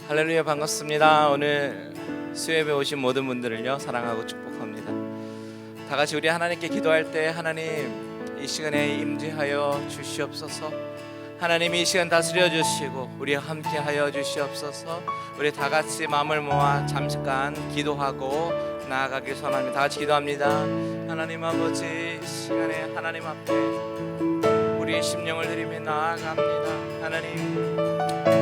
할렐루야, 반갑습니다. 오늘 수협에 오신 모든 분들을요 사랑하고 축복합니다. 다 같이 우리 하나님께 기도할 때 하나님 이 시간에 임재하여 주시옵소서. 하나님 이 시간 다스려 주시고 우리와 함께 하여 주시옵소서. 우리 다 같이 마음을 모아 잠깐 기도하고 나아가길 소원합니다. 다 같이 기도합니다. 하나님 아버지, 이 시간에 하나님 앞에 우리의 심령을 드리며 나아갑니다. 하나님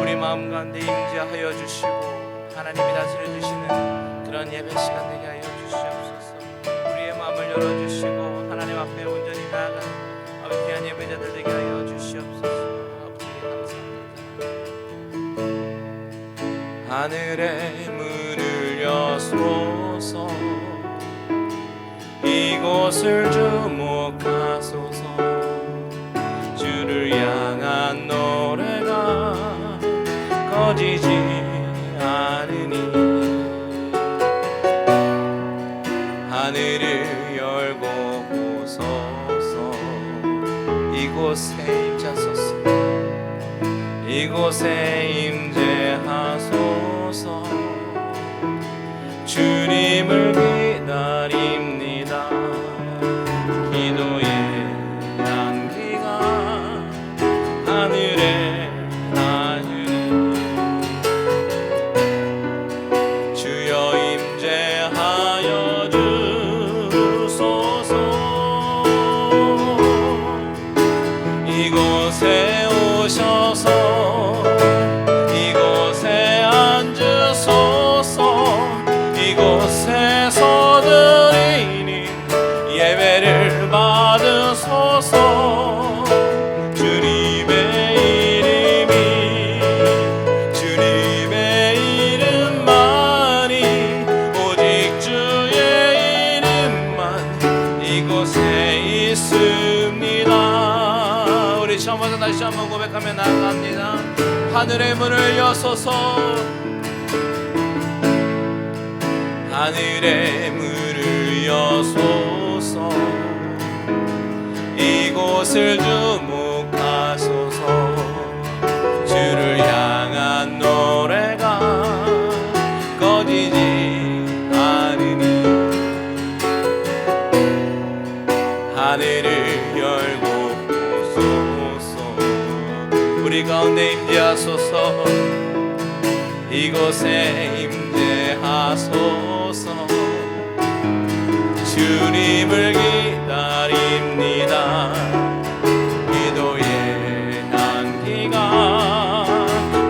우리 마음 가운데 임재하여 주시고 하나님이 다스려 주시는 그런 예배 시간 되게 하여 주시옵소서. 우리의 마음을 열어주시고 하나님 앞에 온전히 나아가는 아버지 귀한 예배자들 되게 하여 주시옵소서. 아버지 감사합니다. 하늘의 문을 여소서. 이곳을 주목하소서. 주를 향한 노래가 꺼지지 않으니 하늘을 열고 보소서. 이곳에 임재하소서. 이곳에 임재하소서. 주님을 기다립니다. 기도의 향기가 하늘에 나으니 주여 임재하여 주소서. 이곳에 오셔서 이곳에 앉으소서. 이곳에서 드리는 예배를 받으소서. 주님의 이름이 주님의 이름만이 오직 주의 이름만 이곳에 있습니다. 우리 처음부터 다시 한번 고백하며 나아갑니다. 하늘의 문을 여소서. 하늘의 문을 여소서. 이곳을 주목하소서. 주를 향한 노래가 꺼지지 않으니 하늘을 열고 보소서. 우리 가운데 임재하소서. 이곳에 임재하소서. 주님을 기다립니다. 기도의 향기가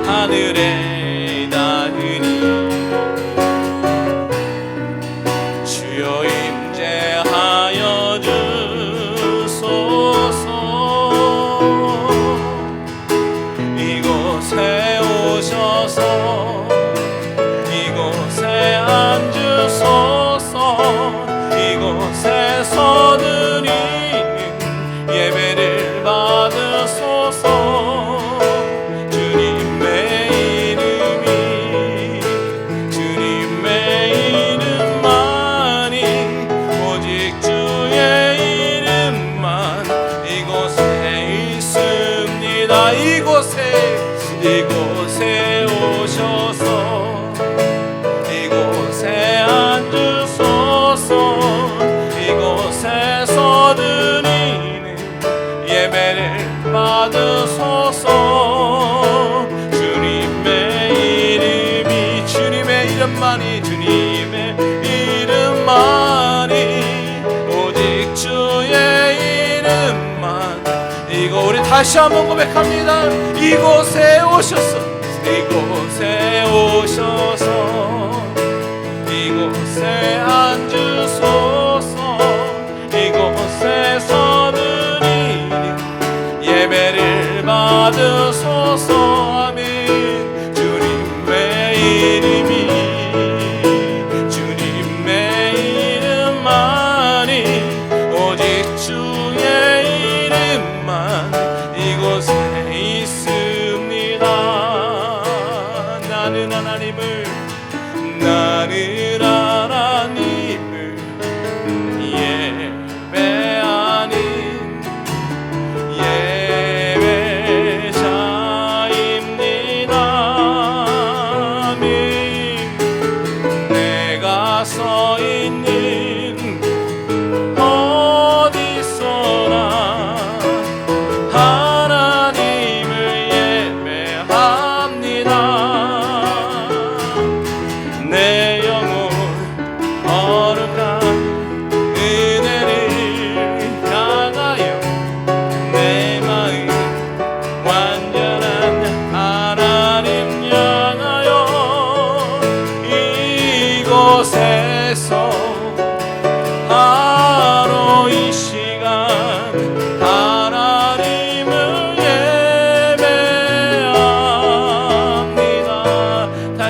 하늘에 닿으니 주여 임재하여 주소서. 이곳에 오셔서 이곳에 앉으소서. 이곳에서 드리는 예배를 받으소서. 주님의 이름이 주님의 이름만이 오직 주의 이름만 이곳에 있습니다. 이곳에 오셔서 이곳에 앉으소서. 이곳에서 드리는 예배를 받으소서. 주님의 이름이 주님의 이름만이 주님의 이름만이 오직 주의 이름만 이거 우리 다시 한번 고백합니다. 이곳에 오셔서 이곳에 오셔서 이곳에 앉으소서. 이곳에서 드리는 예배를 받으소서. 아멘. 주님의 이름이 주님의 이름만이 오직 주의 이름만 이곳에 있습니다. 나는 하나님을 예배하는 예배자입니다. 아멘. 내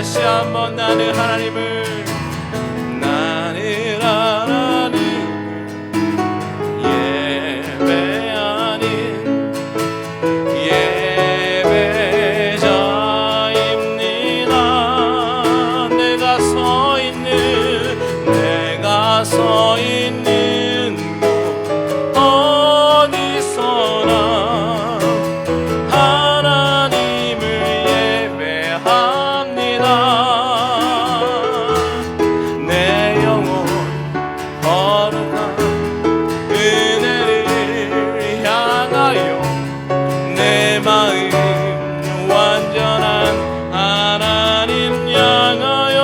다시 한번 나는 하나님을 예배하는 예배자입니다. 내가 서 있는 곳 어디서나 하나님을 예배합니다. 내 영혼 거룩한 은혜를 향하여 내 마음 완전한 하나님 향하여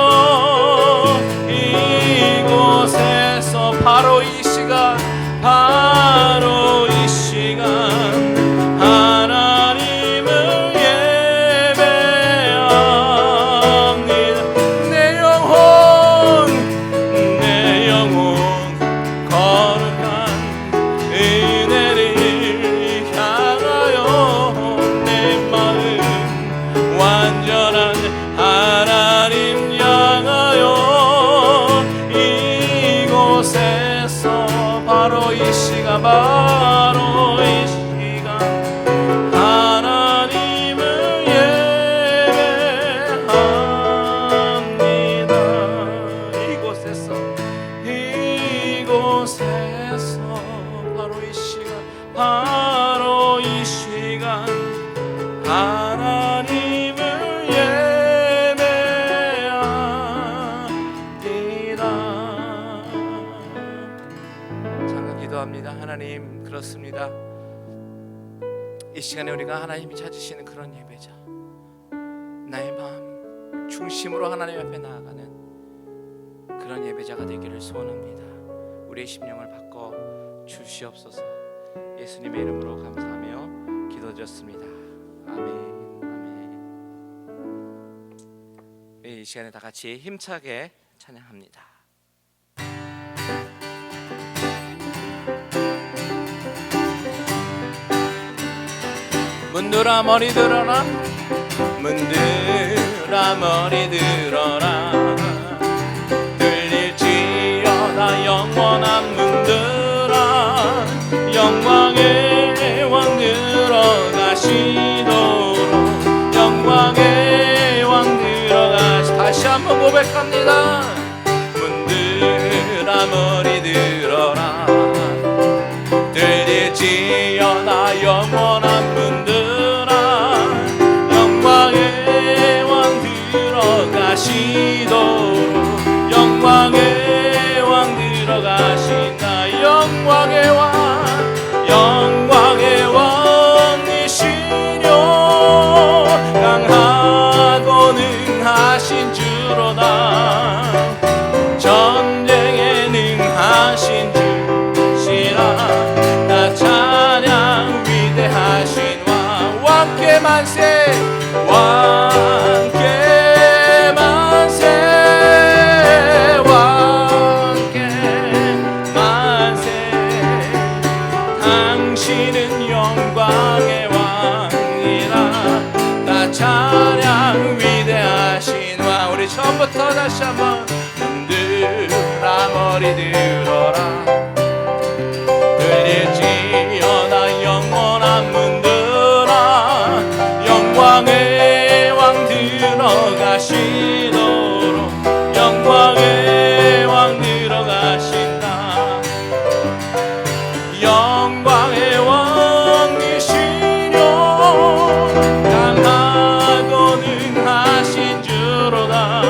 이곳에서 바로 이 시간 하나님을 예배합니다. 내 영혼 거룩한 은혜를 향하여 내 마음 완전한 하나님 향하여 이곳에서 바로 이 시간 하나님을 예배합니다. 이곳에서 바로 이 시간 하나님을 예배합니다. 잠깐 기도합니다. 하나님, 그렇습니다. 이 시간에 우리가 하나님이 찾으시는 그런 예배자, 나의 마음 중심으로 하나님 앞에 나아가는 그런 예배자가 되기를 소원합니다. 우리의 심령을 바꿔 주시옵소서. 예수님의 이름으로 감사하며 기도드렸습니다. 아멘. 이 시간에 다 같이 힘차게 찬양합니다. 문들아 머리 들어라, 문들아 머리 들어라. 들릴지어다 영원한 문들아, 영광의 왕 들어가시도록, 영광의 왕 들어가시. 다시 한번 고백합니다. 문들아 머리 들어라, 들릴지어다 영원한 문들아, 영광의 왕 들어가시도록, 영광의 왕 들어가신다. 영광의 왕이시뇨, 강하고 능하신 주로다, 전쟁에 능하신 주시라. 나 찬양 위대하신 왕께 만세, 왕께 만세, 왕께 만세. 당신은 영광의 왕이라. 나 찬양 위대하신 왕. 우리 처음부터 다시 한번. 문들아 머리 들어라, 들릴지어다 영원한 문들아, 영광의 왕 들어가시도록, 영광의 왕 들어가신다. 영광의 왕이시뇨, 강하고 능하신 주로다,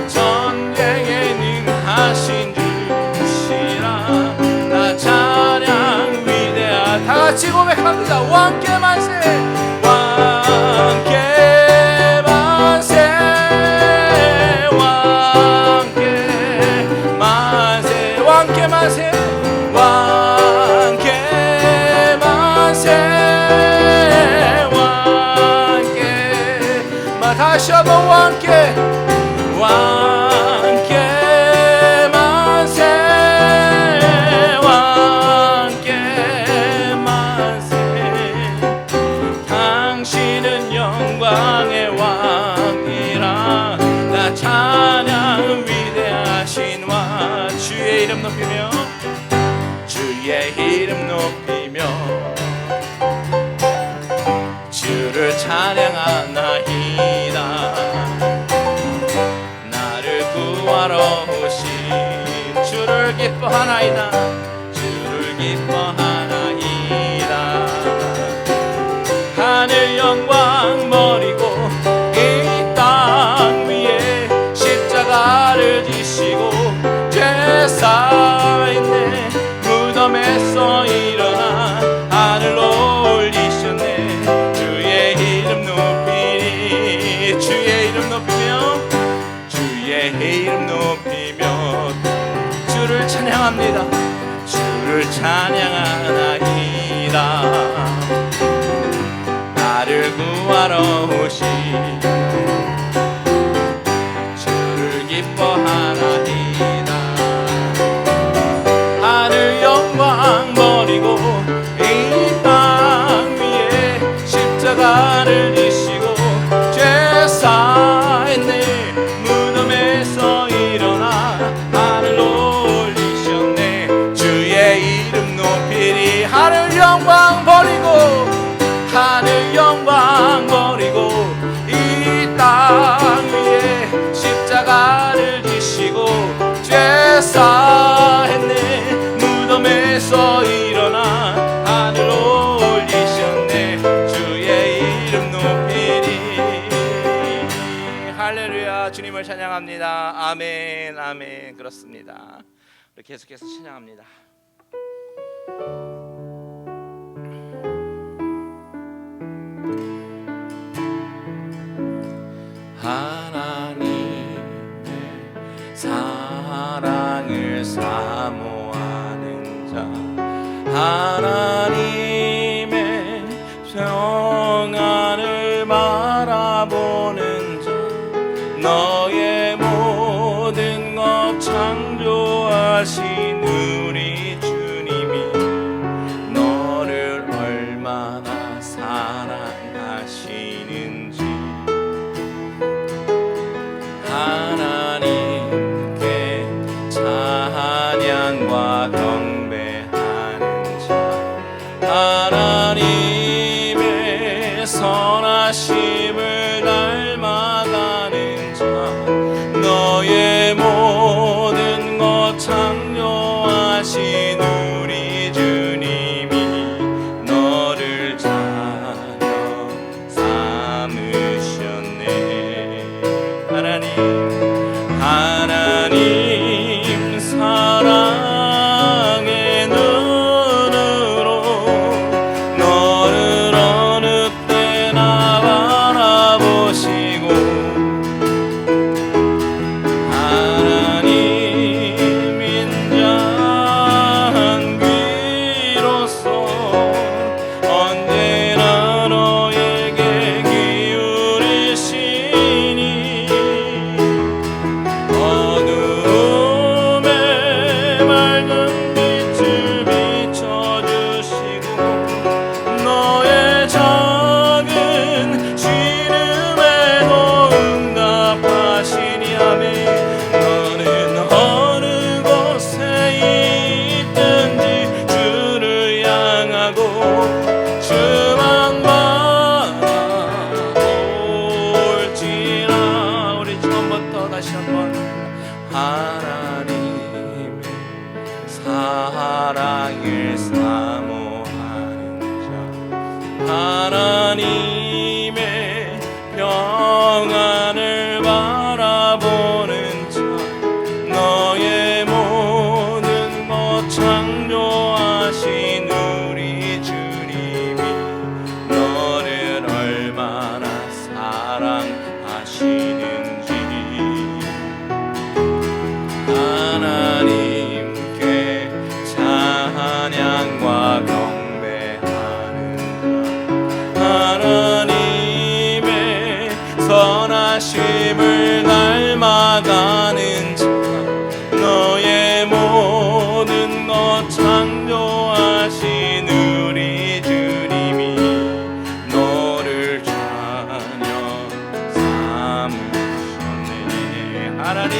전쟁에 능하신 주시라. 나 찬양 위대하. 다 같이 고백합니다. 왕께 만세, 왕께 만세, 왕께 만세, 왕께 만세, 왕께 만세, 왕께. 다시 한번 왕께, 왕께 만세, 왕께 만세. 당신은 영광의 왕이라. 높이며 주의 이름 높이며 주를 찬양하나이다. 나를 구하러 오신 주를 기뻐하나이다. 주를 기뻐하나이다. 하늘 영광 버리고 이 땅 위에 십자가를 지시고 죄 쌓인 무덤에서 일어나 하늘로 올리셨네. 주의 이름 높이니 주의 이름 높이며 주의 이름 높이며 주를 찬양합니다. 주를 찬양하나이다. 나를 구하러 오신 주를 기뻐하나이다. 하늘 영광 버리고 이 땅 위에 십자가를 지시고 죄 쌓인 내 무덤에서 일어나 하늘로 올리셨네. 주의 이름 높이리. 하늘 영광 버리고 하늘 영광 버리고 이 땅 위에 십자가를 지시고 죄 쌓인 내 무덤에서 일어나 하늘로 올리셨네. 주의 이름 높이리. 할렐루야. 주님을 찬양합니다. 아멘 아멘. 그렇습니다. 계속해서 찬양합니다. 하나님의 사랑을 사모하는 자, 하나님의 평안을 바라보는 자, 너의 모든 것 창조하신 우리 주님이 너를 얼마나 사랑하시는지 하나님께 찬양과 경배하는 자, 하나님의 선하심을 닮아가는 자, 너의 모든 것 창조하신 우리 주님이 너를 자녀 삼으셨네. 하나님 사랑의 눈으로 너를 어느 때나 바라보시고 하나님 인자한 귀로서 언제나 너에게 기울이시니 어둠에 맑은 빛을 비춰주시고 너의 작은 신음에도 응답하시니 아멘. 너는 어느 곳에 있든지 주를 향하고 주만 바라볼지라. 우리 처음부터 다시 한번 하나님의 사랑을 사모하는 자, 하나님의 평안을 바라보는 자, 너의 모든 것 창조하신 우리 주님이 너를 얼마나 사랑하시는지 하나님께 찬양과 경배하는 자, 하나님의 선하심을 닮아가는 자, 너의 모든 것 창조하신 우리 주님이 너를 자녀 삼으셨네. 하나님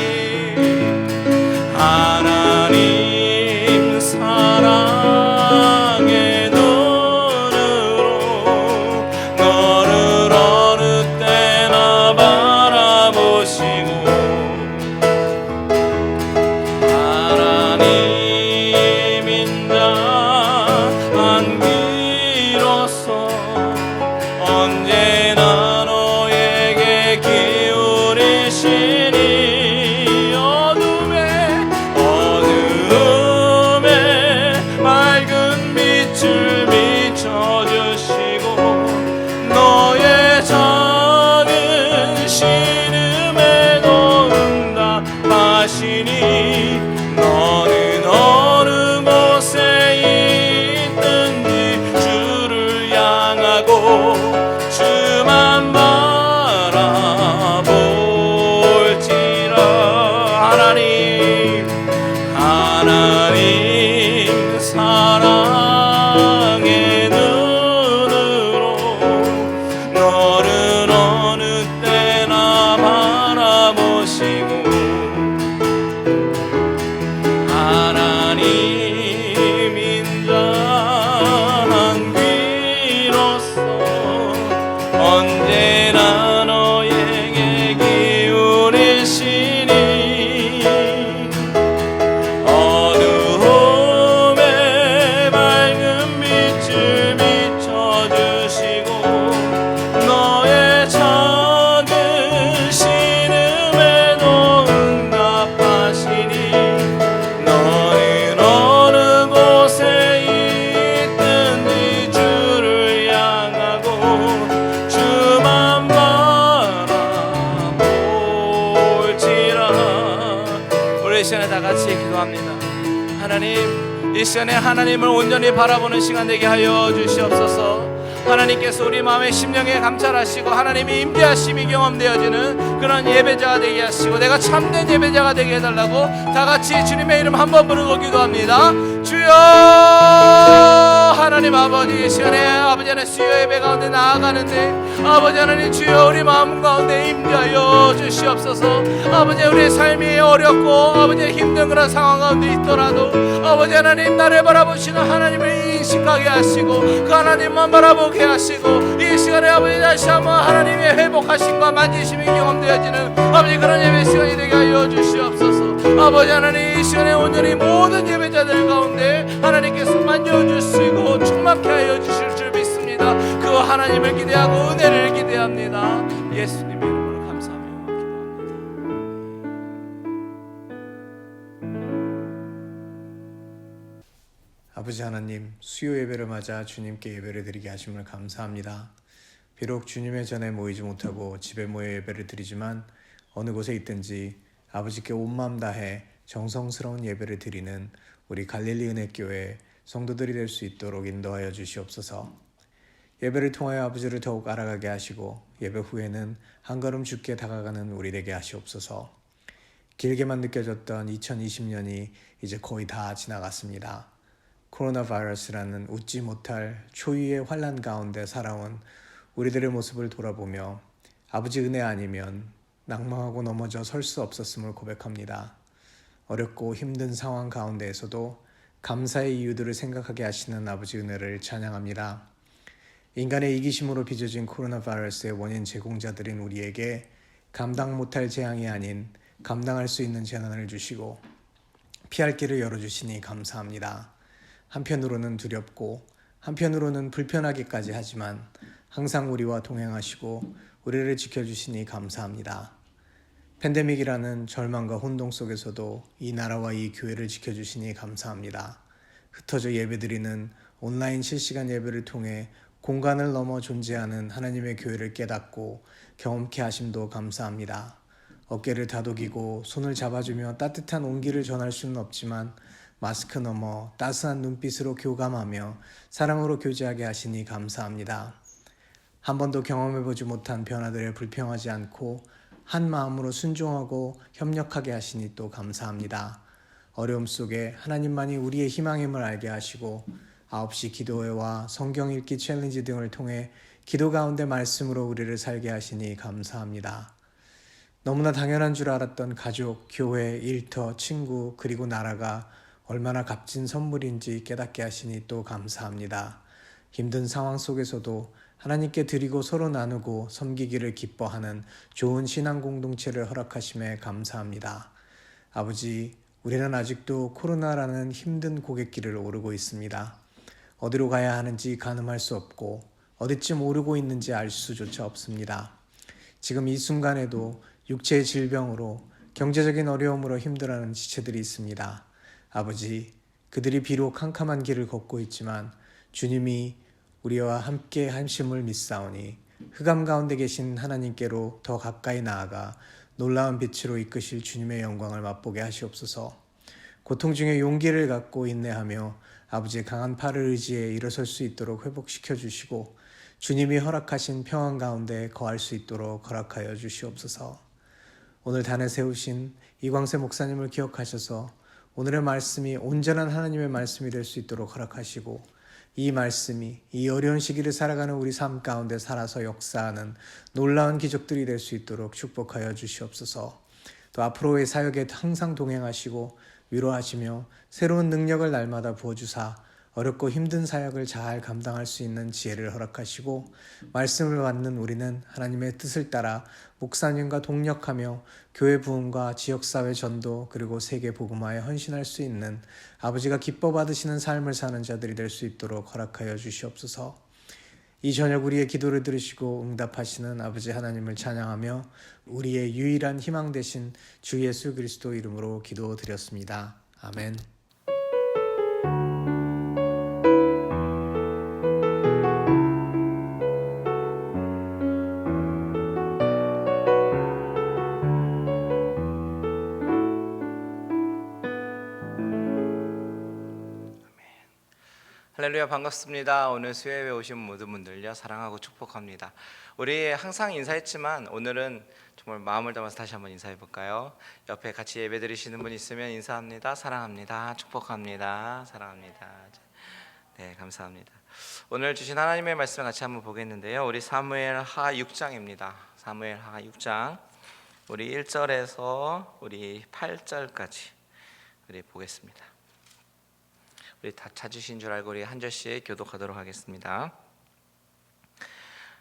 시간에 다 같이 기도합니다. 하나님, 이 시간에 하나님을 온전히 바라보는 시간 되게 하여 주시옵소서. 하나님께서 우리 마음의 심령에 감찰하시고 하나님이 임재하심이 경험되어지는 그런 예배자가 되게 하시고 내가 참된 예배자가 되게 해달라고 다 같이 주님의 이름 한번 부르고 기도합니다. 주여 하나님 아버지, 이 시간에 아버지 하나님 수요 예배 가운데 나아가는데 아버지 하나님 주여 우리 마음 가운데 임재하여 주시옵소서. 아버지 우리의 삶이 어렵고 아버지 힘든 그런 상황 가운데 있더라도 아버지 하나님 나를 바라보시는 하나님을 인식하게 하시고 그 하나님만 바라보게 하시고 이 시간에 아버지 다시 한번 하나님의 회복하심과 만지심이 경험되어지는 아버지 그런 예배 시간이 되게 하여 주시옵소서. 아버지 하나님 이 시간에 온전히 모든 예배자들 가운데 하나님께서 만져주시고 충만케 하여 주실 줄 믿습니다. 그 하나님을 기대하고 은혜를 기대합니다. 예수님의 이름으로 감사하며 기도합니다. 아버지 하나님, 수요 예배를 맞아 주님께 예배를 드리게 하심을 감사합니다. 비록 주님의 전에 모이지 못하고 집에 모여 예배를 드리지만 어느 곳에 있든지 아버지께 온 마음 다해 정성스러운 예배를 드리는 우리 갈릴리 은혜교회 성도들이 될 수 있도록 인도하여 주시옵소서. 예배를 통하여 아버지를 더욱 알아가게 하시고 예배 후에는 한 걸음 주께 다가가는 우리 되게 하시옵소서. 길게만 느껴졌던 2020년이 이제 거의 다 지나갔습니다. 코로나 바이러스라는 웃지 못할 초유의 환난 가운데 살아온 우리들의 모습을 돌아보며 아버지 은혜 아니면 낭망하고 넘어져 설 수 없었음을 고백합니다. 어렵고 힘든 상황 가운데에서도 감사의 이유들을 생각하게 하시는 아버지 은혜를 찬양합니다. 인간의 이기심으로 빚어진 코로나 바이러스의 원인 제공자들인 우리에게 감당 못할 재앙이 아닌 감당할 수 있는 재난을 주시고 피할 길을 열어주시니 감사합니다. 한편으로는 두렵고 한편으로는 불편하기까지 하지만 항상 우리와 동행하시고 우리를 지켜주시니 감사합니다. 팬데믹이라는 절망과 혼동 속에서도 이 나라와 이 교회를 지켜주시니 감사합니다. 흩어져 예배드리는 온라인 실시간 예배를 통해 공간을 넘어 존재하는 하나님의 교회를 깨닫고 경험케 하심도 감사합니다. 어깨를 다독이고 손을 잡아주며 따뜻한 온기를 전할 수는 없지만 마스크 너머 따스한 눈빛으로 교감하며 사랑으로 교제하게 하시니 감사합니다. 한 번도 경험해보지 못한 변화들에 불평하지 않고 한 마음으로 순종하고 협력하게 하시니 또 감사합니다. 어려움 속에 하나님만이 우리의 희망임을 알게 하시고 9시 기도회와 성경 읽기 챌린지 등을 통해 기도 가운데 말씀으로 우리를 살게 하시니 감사합니다. 너무나 당연한 줄 알았던 가족, 교회, 일터, 친구 그리고 나라가 얼마나 값진 선물인지 깨닫게 하시니 또 감사합니다. 힘든 상황 속에서도 하나님께 드리고 서로 나누고 섬기기를 기뻐하는 좋은 신앙 공동체를 허락하심에 감사합니다. 아버지, 우리는 아직도 코로나라는 힘든 고갯길을 오르고 있습니다. 어디로 가야 하는지 가늠할 수 없고 어디쯤 오르고 있는지 알 수조차 없습니다. 지금 이 순간에도 육체의 질병으로 경제적인 어려움으로 힘들어하는 지체들이 있습니다. 아버지, 그들이 비록 캄캄한 길을 걷고 있지만 주님이 우리와 함께 하심을 믿사오니 흑암 가운데 계신 하나님께로 더 가까이 나아가 놀라운 빛으로 이끄실 주님의 영광을 맛보게 하시옵소서. 고통 중에 용기를 갖고 인내하며 아버지의 강한 팔을 의지해 일어설 수 있도록 회복시켜 주시고 주님이 허락하신 평안 가운데 거할 수 있도록 허락하여 주시옵소서. 오늘 단에 세우신 이광세 목사님을 기억하셔서 오늘의 말씀이 온전한 하나님의 말씀이 될 수 있도록 허락하시고 이 말씀이 이 어려운 시기를 살아가는 우리 삶 가운데 살아서 역사하는 놀라운 기적들이 될 수 있도록 축복하여 주시옵소서. 또 앞으로의 사역에 항상 동행하시고 위로하시며 새로운 능력을 날마다 부어주사 어렵고 힘든 사역을 잘 감당할 수 있는 지혜를 허락하시고 말씀을 받는 우리는 하나님의 뜻을 따라 목사님과 동력하며 교회 부흥과 지역사회 전도 그리고 세계 복음화에 헌신할 수 있는 아버지가 기뻐 받으시는 삶을 사는 자들이 될 수 있도록 허락하여 주시옵소서. 이 저녁 우리의 기도를 들으시고 응답하시는 아버지 하나님을 찬양하며 우리의 유일한 희망 되신 주 예수 그리스도 이름으로 기도드렸습니다. 아멘. 할렐루야, 반갑습니다. 오늘 수요예배 오신 모든 분들요 사랑하고 축복합니다. 우리 항상 인사했지만 오늘은 정말 마음을 담아서 다시 한번 인사해 볼까요? 옆에 같이 예배 드리시는 분 있으면 인사합니다. 사랑합니다. 축복합니다. 사랑합니다. 네, 감사합니다. 오늘 주신 하나님의 말씀을 같이 한번 보겠는데요. 우리 사무엘하 6장입니다. 사무엘하 6장 우리 1절에서 우리 8절까지 우리 보겠습니다. 우리 다 찾으신 줄 알고 우리 한 절씩 교독하도록 하겠습니다.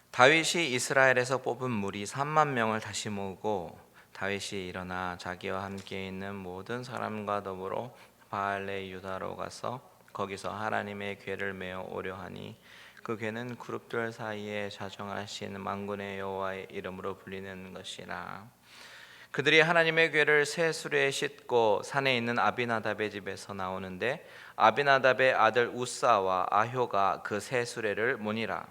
다윗이 이스라엘에서 뽑은 무리 3만 명을 다시 모으고 다윗이 일어나 자기와 함께 있는 모든 사람과 더불어 바알레 유다로 가서 거기서 하나님의 궤를 메어 오려 하니 그 궤는 그룹들 사이에 자정하신 만군의 여호와의 이름으로 불리는 것이라. 그들이 하나님의 궤를 새 수레에 싣고 산에 있는 아비나답의 집에서 나오는데 아비나답의 아들 우사와 아효가 그 새 수레를 모니라.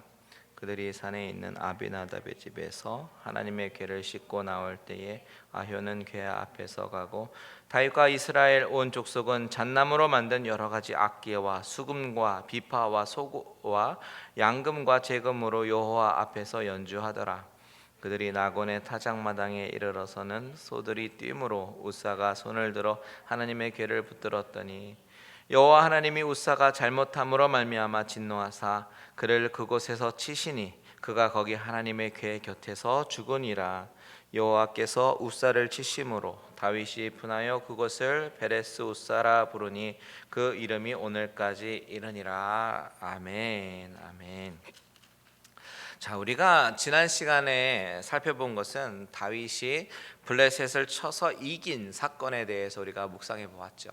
그들이 산에 있는 아비나답의 집에서 하나님의 궤를 싣고 나올 때에 아효는 궤 앞에서 가고 다윗과 이스라엘 온 족속은 잣나무로 만든 여러 가지 악기와 수금과 비파와 소고와 양금과 제금으로 여호와 앞에서 연주하더라. 그들이 나곤의 타작마당에 이르러서는 소들이 뛰므로 우사가 손을 들어 하나님의 궤를 붙들었더니 여호와 하나님이 우사가 잘못함으로 말미암아 진노하사 그를 그곳에서 치시니 그가 거기 하나님의 궤 곁에서 죽으니라. 여호와께서 우사를 치심으로 다윗이 분하여 그곳을 베레스 우사라 부르니 그 이름이 오늘까지 이르니라. 아멘. 아멘. 자, 우리가 지난 시간에 살펴본 것은 다윗이 블레셋을 쳐서 이긴 사건에 대해서 우리가 묵상해 보았죠.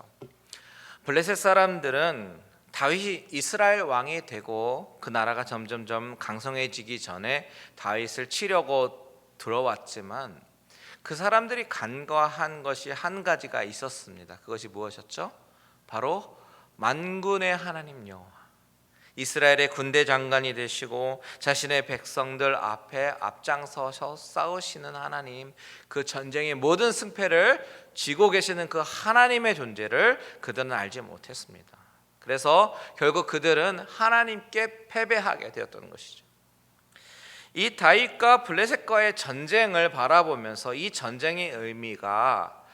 블레셋 사람들은 다윗이 이스라엘 왕이 되고 그 나라가 점점점 강성해지기 전에 다윗을 치려고 들어왔지만 그 사람들이 간과한 것이 한 가지가 있었습니다. 그것이 무엇이었죠? 바로 만군의 하나님 여호와, 이스라엘의 군대 장관이 되시고 자신의 백성들 앞에 앞장서서 싸우시는 하나님, 그 전쟁의 모든 승패를 쥐고 계시는 그 하나님의 존재를 그들은 알지 못했습니다. 그래서 결국 그들은 하나님께 패배하게 되었던 것이죠. 이 다윗과 블레셋과의 전쟁을 바라보면서 이 전쟁의 의미가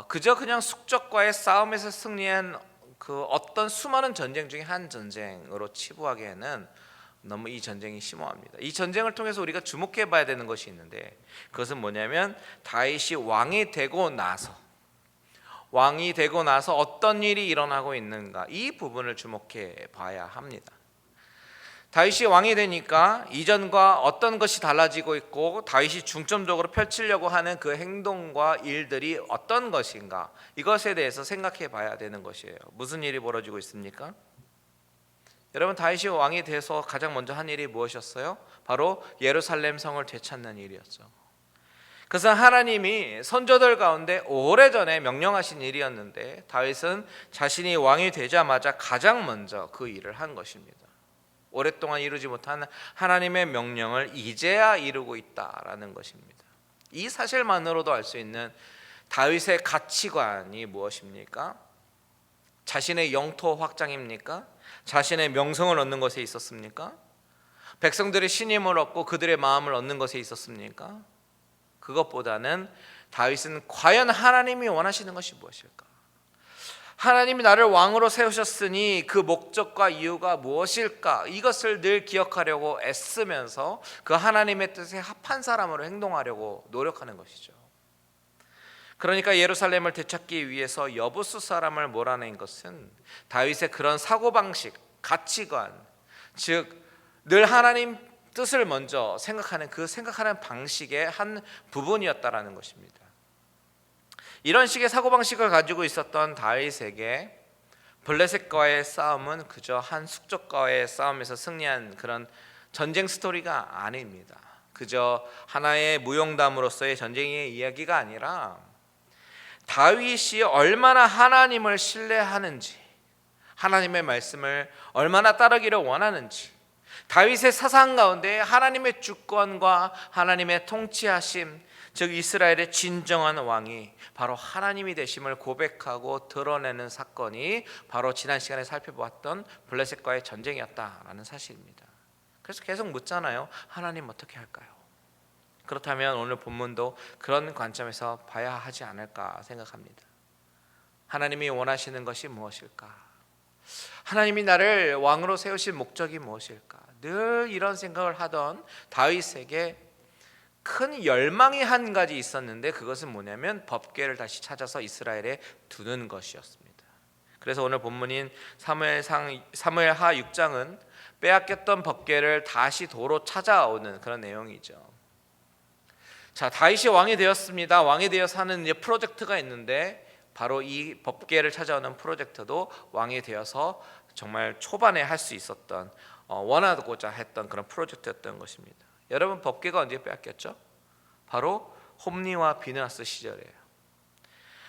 그저 그냥 숙적과의 싸움에서 승리한 그 어떤 수많은 전쟁 중에 한 전쟁으로 치부하기에는 너무 이 전쟁이 심오합니다. 이 전쟁을 통해서 우리가 주목해 봐야 되는 것이 있는데 그것은 뭐냐면 다윗이 왕이 되고 나서 어떤 일이 일어나고 있는가, 이 부분을 주목해 봐야 합니다. 다윗이 왕이 되니까 이전과 어떤 것이 달라지고 있고 다윗이 중점적으로 펼치려고 하는 그 행동과 일들이 어떤 것인가, 이것에 대해서 생각해 봐야 되는 것이에요. 무슨 일이 벌어지고 있습니까? 여러분, 다윗이 왕이 돼서 가장 먼저 한 일이 무엇이었어요? 바로 예루살렘 성을 되찾는 일이었죠. 그것은 하나님이 선조들 가운데 오래전에 명령하신 일이었는데 다윗은 자신이 왕이 되자마자 가장 먼저 그 일을 한 것입니다. 오랫동안 이루지 못한 하나님의 명령을 이제야 이루고 있다라는 것입니다. 이 사실만으로도 알 수 있는 다윗의 가치관이 무엇입니까? 자신의 영토 확장입니까? 자신의 명성을 얻는 것에 있었습니까? 백성들의 신임을 얻고 그들의 마음을 얻는 것에 있었습니까? 그것보다는 다윗은 과연 하나님이 원하시는 것이 무엇일까? 하나님이 나를 왕으로 세우셨으니 그 목적과 이유가 무엇일까? 이것을 늘 기억하려고 애쓰면서 그 하나님의 뜻에 합한 사람으로 행동하려고 노력하는 것이죠. 그러니까 예루살렘을 되찾기 위해서 여부수 사람을 몰아낸 것은 다윗의 그런 사고방식, 가치관, 즉 늘 하나님 뜻을 먼저 생각하는 그 생각하는 방식의 한 부분이었다라는 것입니다. 이런 식의 사고방식을 가지고 있었던 다윗에게 블레셋과의 싸움은 그저 한 숙적과의 싸움에서 승리한 그런 전쟁 스토리가 아닙니다. 그저 하나의 무용담으로서의 전쟁의 이야기가 아니라 다윗이 얼마나 하나님을 신뢰하는지, 하나님의 말씀을 얼마나 따르기를 원하는지, 다윗의 사상 가운데 하나님의 주권과 하나님의 통치하심, 즉 이스라엘의 진정한 왕이 바로 하나님이 되심을 고백하고 드러내는 사건이 바로 지난 시간에 살펴보았던 블레셋과의 전쟁이었다라는 사실입니다. 그래서 계속 묻잖아요. 하나님 어떻게 할까요? 그렇다면 오늘 본문도 그런 관점에서 봐야 하지 않을까 생각합니다. 하나님이 원하시는 것이 무엇일까? 하나님이 나를 왕으로 세우신 목적이 무엇일까? 늘 이런 생각을 하던 다윗에게 큰 열망이 한 가지 있었는데 그것은 뭐냐면 법궤를 다시 찾아서 이스라엘에 두는 것이었습니다. 그래서 오늘 본문인 사무엘하 6장은 빼앗겼던 법궤를 다시 도로 찾아오는 그런 내용이죠. 자, 다윗이 왕이 되었습니다. 왕이 되어서 하는 프로젝트가 있는데 바로 이 법궤를 찾아오는 프로젝트도 왕이 되어서 정말 초반에 할 수 있었던 원하고자 했던 그런 프로젝트였던 것입니다. 여러분, 법궤가 언제 빼앗겼죠? 바로 홈리와 비느하스 시절이에요.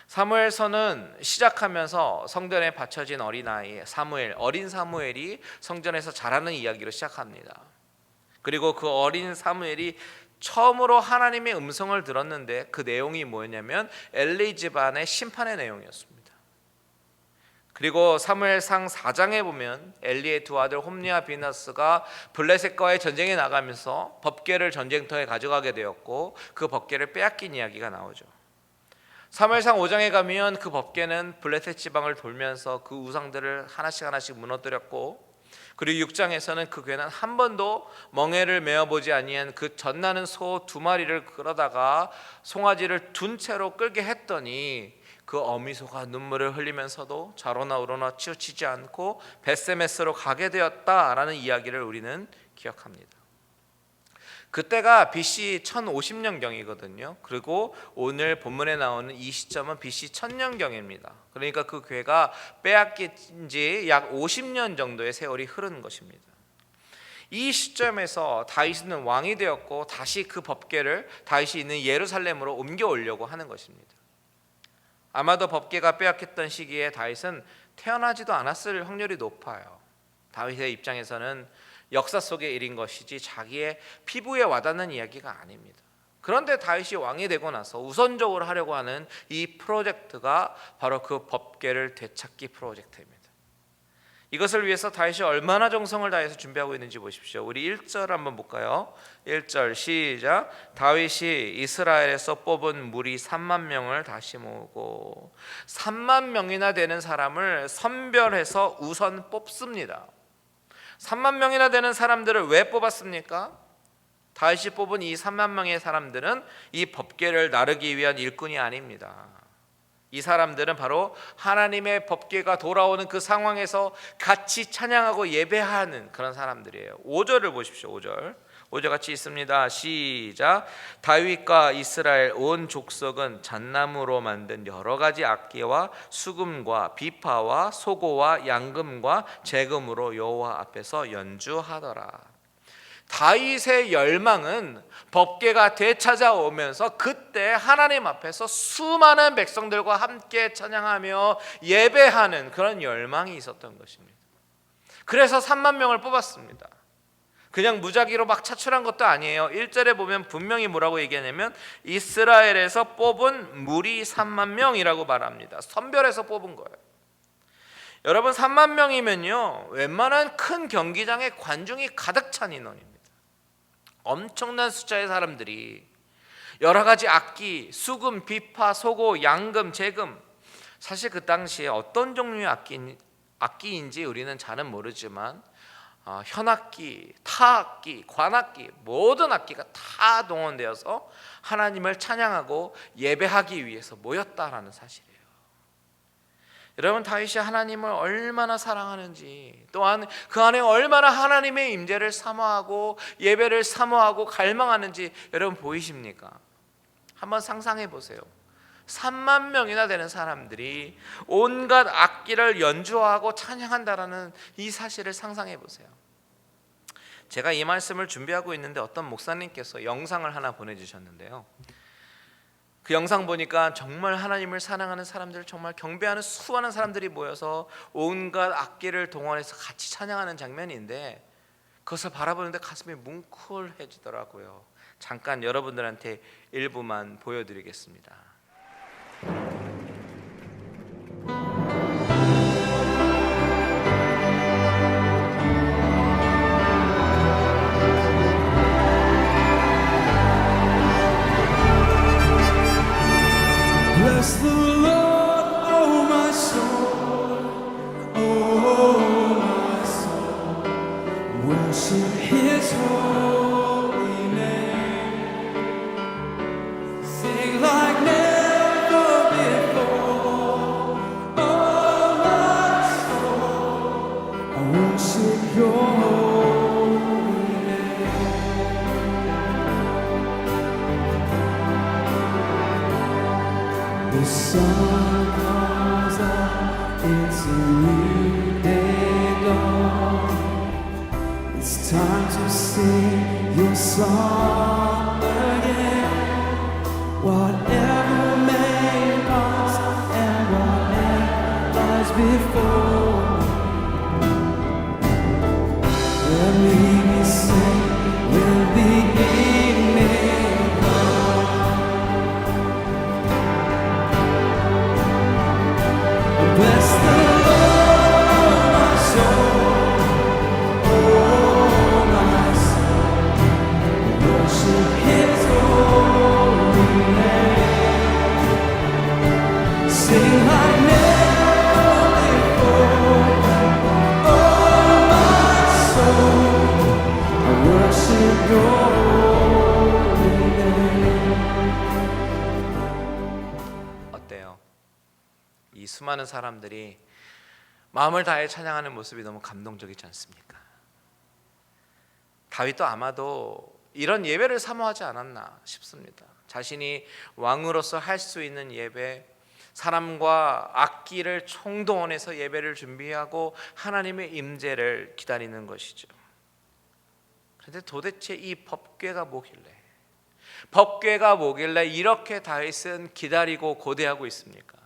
사무엘서는 시작하면서 성전에 바쳐진 어린아이 사무엘, 어린 사무엘이 성전에서 자라는 이야기로 시작합니다. 그리고 그 어린 사무엘이 처음으로 하나님의 음성을 들었는데 그 내용이 뭐였냐면 엘리 집안의 심판의 내용이었습니다. 그리고 사무엘상 4장에 보면 엘리의 두 아들 홈리와 비느하스가 블레셋과의 전쟁에 나가면서 법궤를 전쟁터에 가져가게 되었고 그 법궤를 빼앗긴 이야기가 나오죠. 사무엘상 5장에 가면 그 법궤는 블레셋 지방을 돌면서 그 우상들을 하나씩 무너뜨렸고, 그리고 6장에서는 그 궤는 한 번도 멍에를 메어보지 아니한 그 젖나는 소 2마리를 끌어다가 송아지를 둔 채로 끌게 했더니 그 어미소가 눈물을 흘리면서도 좌로나 우로나 치우치지 않고 벳세메스로 가게 되었다라는 이야기를 우리는 기억합니다. 그때가 BC 1050년경이거든요. 그리고 오늘 본문에 나오는 이 시점은 BC 1000년경입니다. 그러니까 그 궤가 빼앗긴 지 약 50년 정도의 세월이 흐른 것입니다. 이 시점에서 다윗은 왕이 되었고 다시 그 법궤를 다윗이 있는 예루살렘으로 옮겨오려고 하는 것입니다. 아마도 법궤가 빼앗겼던 시기에 다윗은 태어나지도 않았을 확률이 높아요. 다윗의 입장에서는 역사 속의 일인 것이지 자기의 피부에 와닿는 이야기가 아닙니다. 그런데 다윗이 왕이 되고 나서 우선적으로 하려고 하는 이 프로젝트가 바로 그 법궤를 되찾기 프로젝트입니다. 이것을 위해서 다윗이 얼마나 정성을 다해서 준비하고 있는지 보십시오. 우리 1절 한번 볼까요? 1절 시작. 다윗이 이스라엘에서 뽑은 무리 3만 명을 다시 모으고 3만 명이나 되는 사람을 선별해서 우선 뽑습니다. 3만 명이나 되는 사람들을 왜 뽑았습니까? 다윗이 뽑은 이 3만 명의 사람들은 이 법궤를 나르기 위한 일꾼이 아닙니다. 이 사람들은 바로 하나님의 법궤가 돌아오는 그 상황에서 같이 찬양하고 예배하는 그런 사람들이에요. 5절을 보십시오. 5절 같이 있습니다. 시작. 다윗과 이스라엘 온 족속은 잣나무로 만든 여러 가지 악기와 수금과 비파와 소고와 양금과 재금으로 여호와 앞에서 연주하더라. 다윗의 열망은 법궤가 되찾아오면서 그때 하나님 앞에서 수많은 백성들과 함께 찬양하며 예배하는 그런 열망이 있었던 것입니다. 그래서 3만 명을 뽑았습니다. 그냥 무작위로 막 차출한 것도 아니에요. 1절에 보면 분명히 뭐라고 얘기하냐면 이스라엘에서 뽑은 무리 3만 명이라고 말합니다. 선별해서 뽑은 거예요. 여러분, 3만 명이면요 웬만한 큰 경기장에 관중이 가득 찬 인원입니다. 엄청난 숫자의 사람들이 여러 가지 악기, 수금, 비파, 소고, 양금, 재금, 사실 그 당시에 어떤 종류의 악기인지 우리는 잘은 모르지만 현악기, 타악기, 관악기, 모든 악기가 다 동원되어서 하나님을 찬양하고 예배하기 위해서 모였다라는 사실이에요. 여러분, 다윗이 하나님을 얼마나 사랑하는지, 또한 그 안에 얼마나 하나님의 임재를 사모하고 예배를 사모하고 갈망하는지 여러분 보이십니까? 한번 상상해 보세요. 3만 명이나 되는 사람들이 온갖 악기를 연주하고 찬양한다라는 이 사실을 상상해 보세요. 제가 이 말씀을 준비하고 있는데 어떤 목사님께서 영상을 하나 보내주셨는데요. 그 영상 보니까 정말 하나님을 사랑하는 사람들, 정말 경배하는 수많은 사람들이 모여서 온갖 악기를 동원해서 같이 찬양하는 장면인데 그것을 바라보는데 가슴이 뭉클해지더라고요. 잠깐 여러분들한테 일부만 보여드리겠습니다. Bless the Lord, oh my soul, oh my soul. Worship His holy name. Sing like never before, oh my soul. I worship Your holy name. The sun comes up, it's a new day dawn. It's time to sing Your song again. Whatever may pass and whatever lies before me, let me be saved with the evening comes. Bless the Lord, oh my soul, oh my soul. Worship His holy name. Sing like never before, oh my soul. I worship Your holy name. 어때요? 이 수많은 사람들이 마음을 다해 찬양하는 모습이 너무 감동적이지 않습니까? 다윗도 아마도 이런 예배를 사모하지 않았나 싶습니다. 자신이 왕으로서 할 수 있는 예배, 사람과 악기를 총동원해서 예배를 준비하고 하나님의 임재를 기다리는 것이죠. 그런데 도대체 이 법궤가 뭐길래 이렇게 다윗은 기다리고 고대하고 있습니까?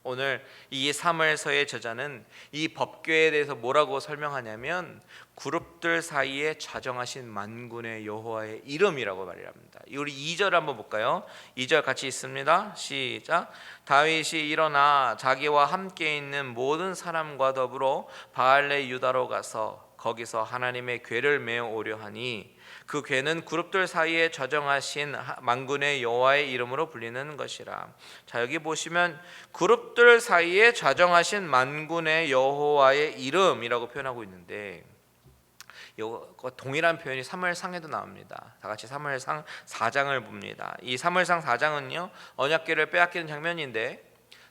오늘 이 사무엘서의 저자는 이 법궤에 대해서 뭐라고 설명하냐면 그룹들 사이에 좌정하신 만군의 여호와의 이름이라고 말을 합니다. 우리 2절 한번 볼까요? 2절 같이 있습니다. 시작. 다윗이 일어나 자기와 함께 있는 모든 사람과 더불어 바알레 유다로 가서 거기서 하나님의 궤를 메어 오려 하니 그 궤는 그룹들 사이에 좌정하신 만군의 여호와의 이름으로 불리는 것이라. 자, 여기 보시면 그룹들 사이에 좌정하신 만군의 여호와의 이름이라고 표현하고 있는데 이거 동일한 표현이 사무엘상에도 나옵니다. 다 같이 사무엘상 4장을 봅니다. 이 사무엘상 4장은요 언약궤를 빼앗기는 장면인데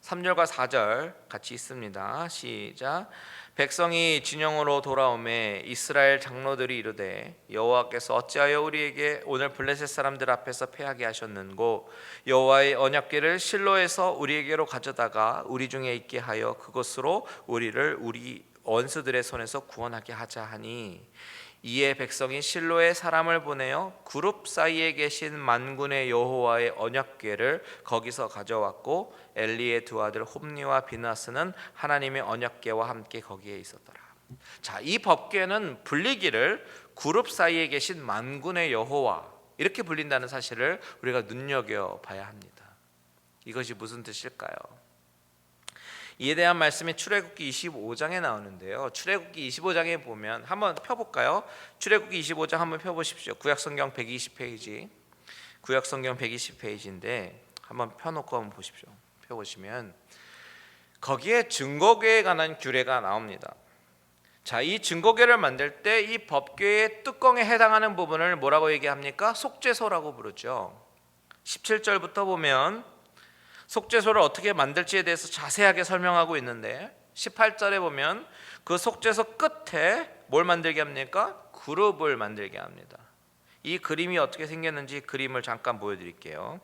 3절과 4절 같이 있습니다. 시작. 백성이 진영으로 돌아오매 이스라엘 장로들이 이르되 여호와께서 어찌하여 우리에게 오늘 블레셋 사람들 앞에서 패하게 하셨는고 여호와의 언약궤를 실로에서 우리에게로 가져다가 우리 중에 있게 하여 그것으로 우리를 우리 원수들의 손에서 구원하게 하자 하니 이에 백성이 실로에 사람을 보내어 그룹 사이에 계신 만군의 여호와의 언약궤를 거기서 가져왔고 엘리의 두 아들 홈니와 비나스는 하나님의 언약궤와 함께 거기에 있었더라. 자, 이 법궤는 불리기를 그룹 사이에 계신 만군의 여호와 이렇게 불린다는 사실을 우리가 눈여겨봐야 합니다. 이것이 무슨 뜻일까요? 이에 대한 말씀이 출애굽기 25장에 나오는데요. 출애굽기 25장에 보면 한번 펴볼까요? 출애굽기 25장 한번 펴보십시오. 구약성경 120페이지 구약성경 120페이지인데 한번 펴놓고 한번 보십시오. 펴보시면 거기에 증거궤에 관한 규례가 나옵니다. 자, 이 증거궤를 만들 때 이 법궤의 뚜껑에 해당하는 부분을 뭐라고 얘기합니까? 속죄소라고 부르죠. 17절부터 보면 속죄소를 어떻게 만들지에 대해서 자세하게 설명하고 있는데 18절에 보면 그 속죄소 끝에 뭘 만들게 합니까? 그룹을 만들게 합니다. 이 그림이 어떻게 생겼는지 그림을 잠깐 보여드릴게요.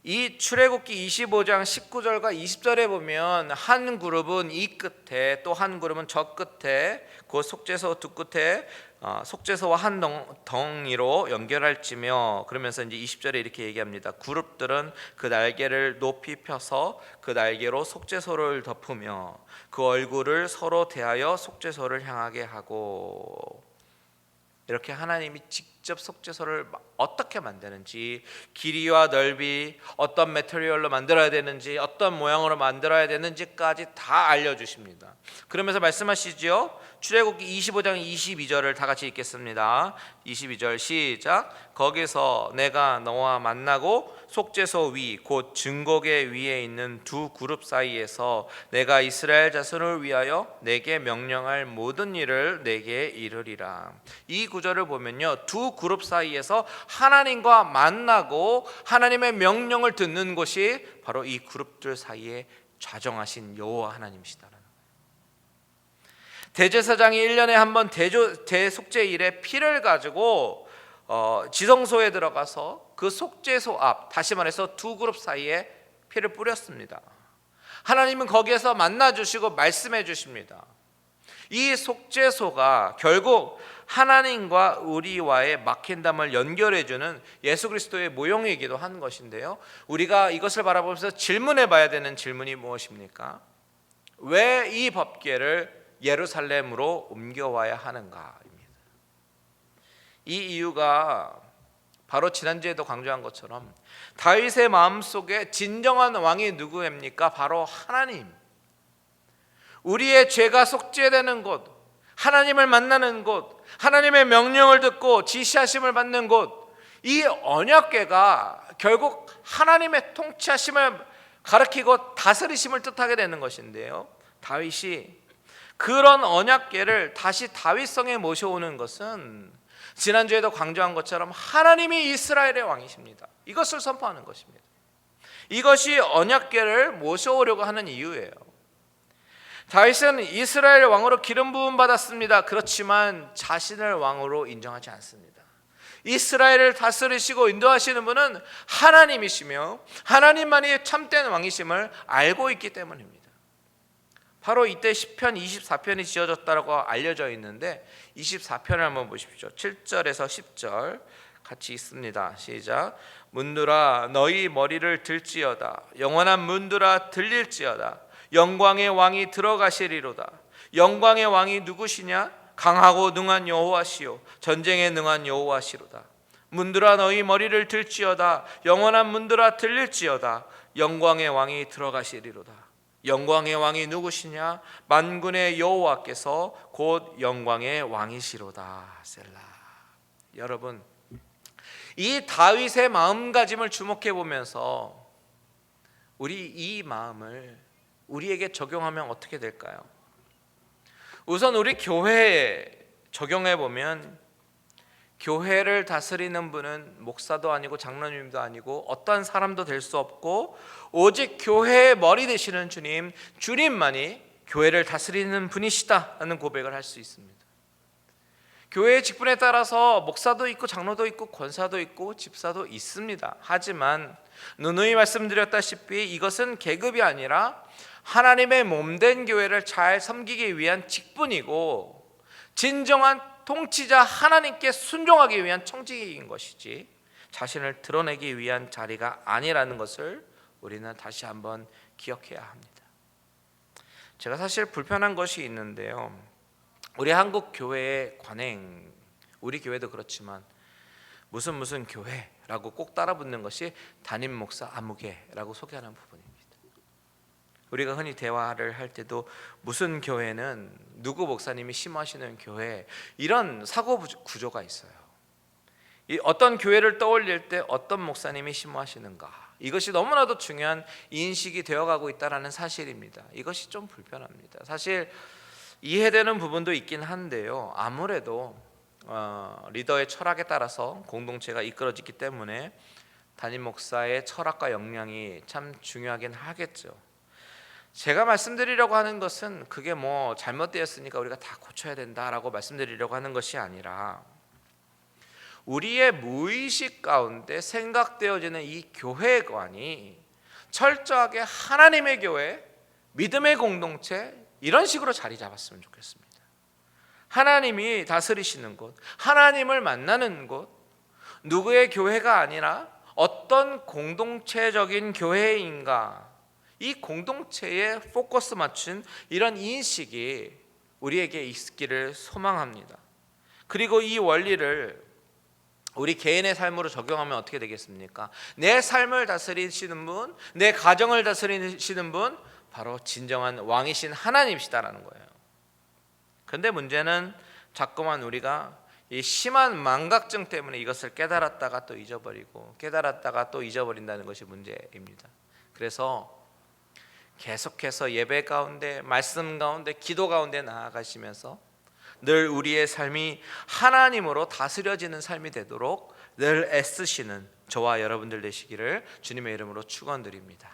이 출애굽기 25장 19절과 20절에 보면 한 그룹은 이 끝에 또 한 그룹은 저 끝에 그 속죄소 두 끝에 속죄소와 한 덩이로 연결할지며 그러면서 이제 20절에 이렇게 얘기합니다. 그룹들은 그 날개를 높이 펴서 그 날개로 속죄소를 덮으며 그 얼굴을 서로 대하여 속죄소를 향하게 하고 이렇게 하나님이 직접 직접 속죄소를 어떻게 만드는지, 길이와 넓이, 어떤 매테리얼로 만들어야 되는지, 어떤 모양으로 만들어야 되는지까지 다 알려주십니다. 그러면서 말씀하시죠. 출애굽기 25장 22절을 다 같이 읽겠습니다. 22절 시작. 거기서 내가 너와 만나고 속죄소 위 곧 증거계 위에 있는 두 그룹 사이에서 내가 이스라엘 자손을 위하여 내게 명령할 모든 일을 내게 이르리라. 이 구절을 보면요, 두 그룹 사이에서 하나님과 만나고 하나님의 명령을 듣는 곳이 바로 이 그룹들 사이에 좌정하신 여호와 하나님이시다. 대제사장이 1년에 한 번 대속죄일에 피를 가지고 지성소에 들어가서 그 속죄소 앞, 다시 말해서 두 그룹 사이에 피를 뿌렸습니다. 하나님은 거기에서 만나주시고 말씀해 주십니다. 이 속죄소가 결국 하나님과 우리와의 막힌 담을 연결해주는 예수 그리스도의 모형이기도 한 것인데요, 우리가 이것을 바라보면서 질문해 봐야 되는 질문이 무엇입니까? 왜 이 법궤를 예루살렘으로 옮겨와야 하는가입니다. 이 이유가 바로 지난주에도 강조한 것처럼 다윗의 마음속에 진정한 왕이 누구입니까? 바로 하나님. 우리의 죄가 속죄되는 곳, 하나님을 만나는 곳, 하나님의 명령을 듣고 지시하심을 받는 곳, 이 언약궤가 결국 하나님의 통치하심을 가리키고 다스리심을 뜻하게 되는 것인데요, 다윗이 그런 언약궤를 다시 다윗성에 모셔오는 것은 지난주에도 강조한 것처럼 하나님이 이스라엘의 왕이십니다. 이것을 선포하는 것입니다. 이것이 언약궤를 모셔오려고 하는 이유예요. 다윗은 이스라엘 왕으로 기름 부음 받았습니다. 그렇지만 자신을 왕으로 인정하지 않습니다. 이스라엘을 다스리시고 인도하시는 분은 하나님이시며 하나님만이 참된 왕이심을 알고 있기 때문입니다. 바로 이때 시편 24편이 지어졌다고 알려져 있는데 24편을 한번 보십시오. 7절에서 10절 같이 읽습니다. 시작. 문들아 너희 머리를 들지어다. 영원한 문들아 들릴지어다. 영광의 왕이 들어가시리로다. 영광의 왕이 누구시냐? 강하고 능한 여호와시요 전쟁에 능한 여호와시로다. 문들아 너희 머리를 들지어다. 영원한 문들아 들릴지어다. 영광의 왕이 들어가시리로다. 영광의 왕이 누구시냐? 만군의 여호와께서 곧 영광의 왕이시로다. 셀라. 여러분, 이 다윗의 마음가짐을 주목해 보면서 우리 이 마음을 우리에게 적용하면 어떻게 될까요? 우선 우리 교회에 적용해 보면 교회를 다스리는 분은 목사도 아니고 장로님도 아니고 어떤 사람도 될 수 없고 오직 교회의 머리 되시는 주님, 주님만이 교회를 다스리는 분이시다 하는 고백을 할 수 있습니다. 교회의 직분에 따라서 목사도 있고 장로도 있고 권사도 있고 집사도 있습니다. 하지만 누누이 말씀드렸다시피 이것은 계급이 아니라 하나님의 몸된 교회를 잘 섬기기 위한 직분이고 진정한 통치자 하나님께 순종하기 위한 청직인 것이지 자신을 드러내기 위한 자리가 아니라는 것을 우리는 다시 한번 기억해야 합니다. 제가 사실 불편한 것이 있는데요, 우리 한국 교회의 관행, 우리 교회도 그렇지만 무슨 교회라고 꼭 따라붙는 것이 담임 목사 아무개라고 소개하는 부분입니다. 우리가 흔히 대화를 할 때도 무슨 교회는 누구 목사님이 심호하시는 교회, 이런 사고 구조가 있어요. 어떤 교회를 떠올릴 때 어떤 목사님이 심호하시는가, 이것이 너무나도 중요한 인식이 되어가고 있다는 사실입니다. 이것이 좀 불편합니다. 사실 이해되는 부분도 있긴 한데요, 아무래도 리더의 철학에 따라서 공동체가 이끌어지기 때문에 담임 목사의 철학과 역량이 참 중요하긴 하겠죠. 제가 말씀드리려고 하는 것은 그게 뭐 잘못되었으니까 우리가 다 고쳐야 된다라고 말씀드리려고 하는 것이 아니라 우리의 무의식 가운데 생각되어지는 이 교회관이 철저하게 하나님의 교회, 믿음의 공동체, 이런 식으로 자리 잡았으면 좋겠습니다. 하나님이 다스리시는 곳, 하나님을 만나는 곳, 누구의 교회가 아니라 어떤 공동체적인 교회인가, 이 공동체에 포커스 맞춘 이런 인식이 우리에게 있기를 소망합니다. 그리고 이 원리를 우리 개인의 삶으로 적용하면 어떻게 되겠습니까? 내 삶을 다스리시는 분, 내 가정을 다스리시는 분, 바로 진정한 왕이신 하나님이시다라는 거예요. 그런데 문제는 자꾸만 우리가 이 심한 망각증 때문에 이것을 깨달았다가 또 잊어버리고 깨달았다가 또 잊어버린다는 것이 문제입니다. 그래서 계속해서 예배 가운데, 말씀 가운데, 기도 가운데 나아가시면서 늘 우리의 삶이 하나님으로 다스려지는 삶이 되도록 늘 애쓰시는 저와 여러분들 되시기를 주님의 이름으로 축원드립니다.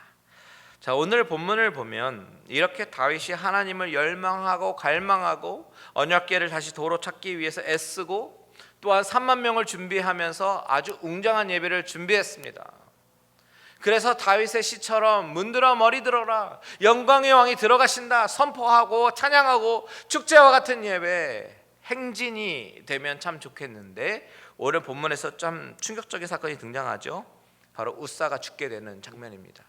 자, 오늘 본문을 보면 이렇게 다윗이 하나님을 열망하고 갈망하고 언약궤를 다시 도로 찾기 위해서 애쓰고 또한 3만 명을 준비하면서 아주 웅장한 예배를 준비했습니다. 그래서 다윗의 시처럼 문들어 머리 들어라, 영광의 왕이 들어가신다 선포하고 찬양하고 축제와 같은 예배 행진이 되면 참 좋겠는데, 오늘 본문에서 좀 충격적인 사건이 등장하죠. 바로 우사가 죽게 되는 장면입니다.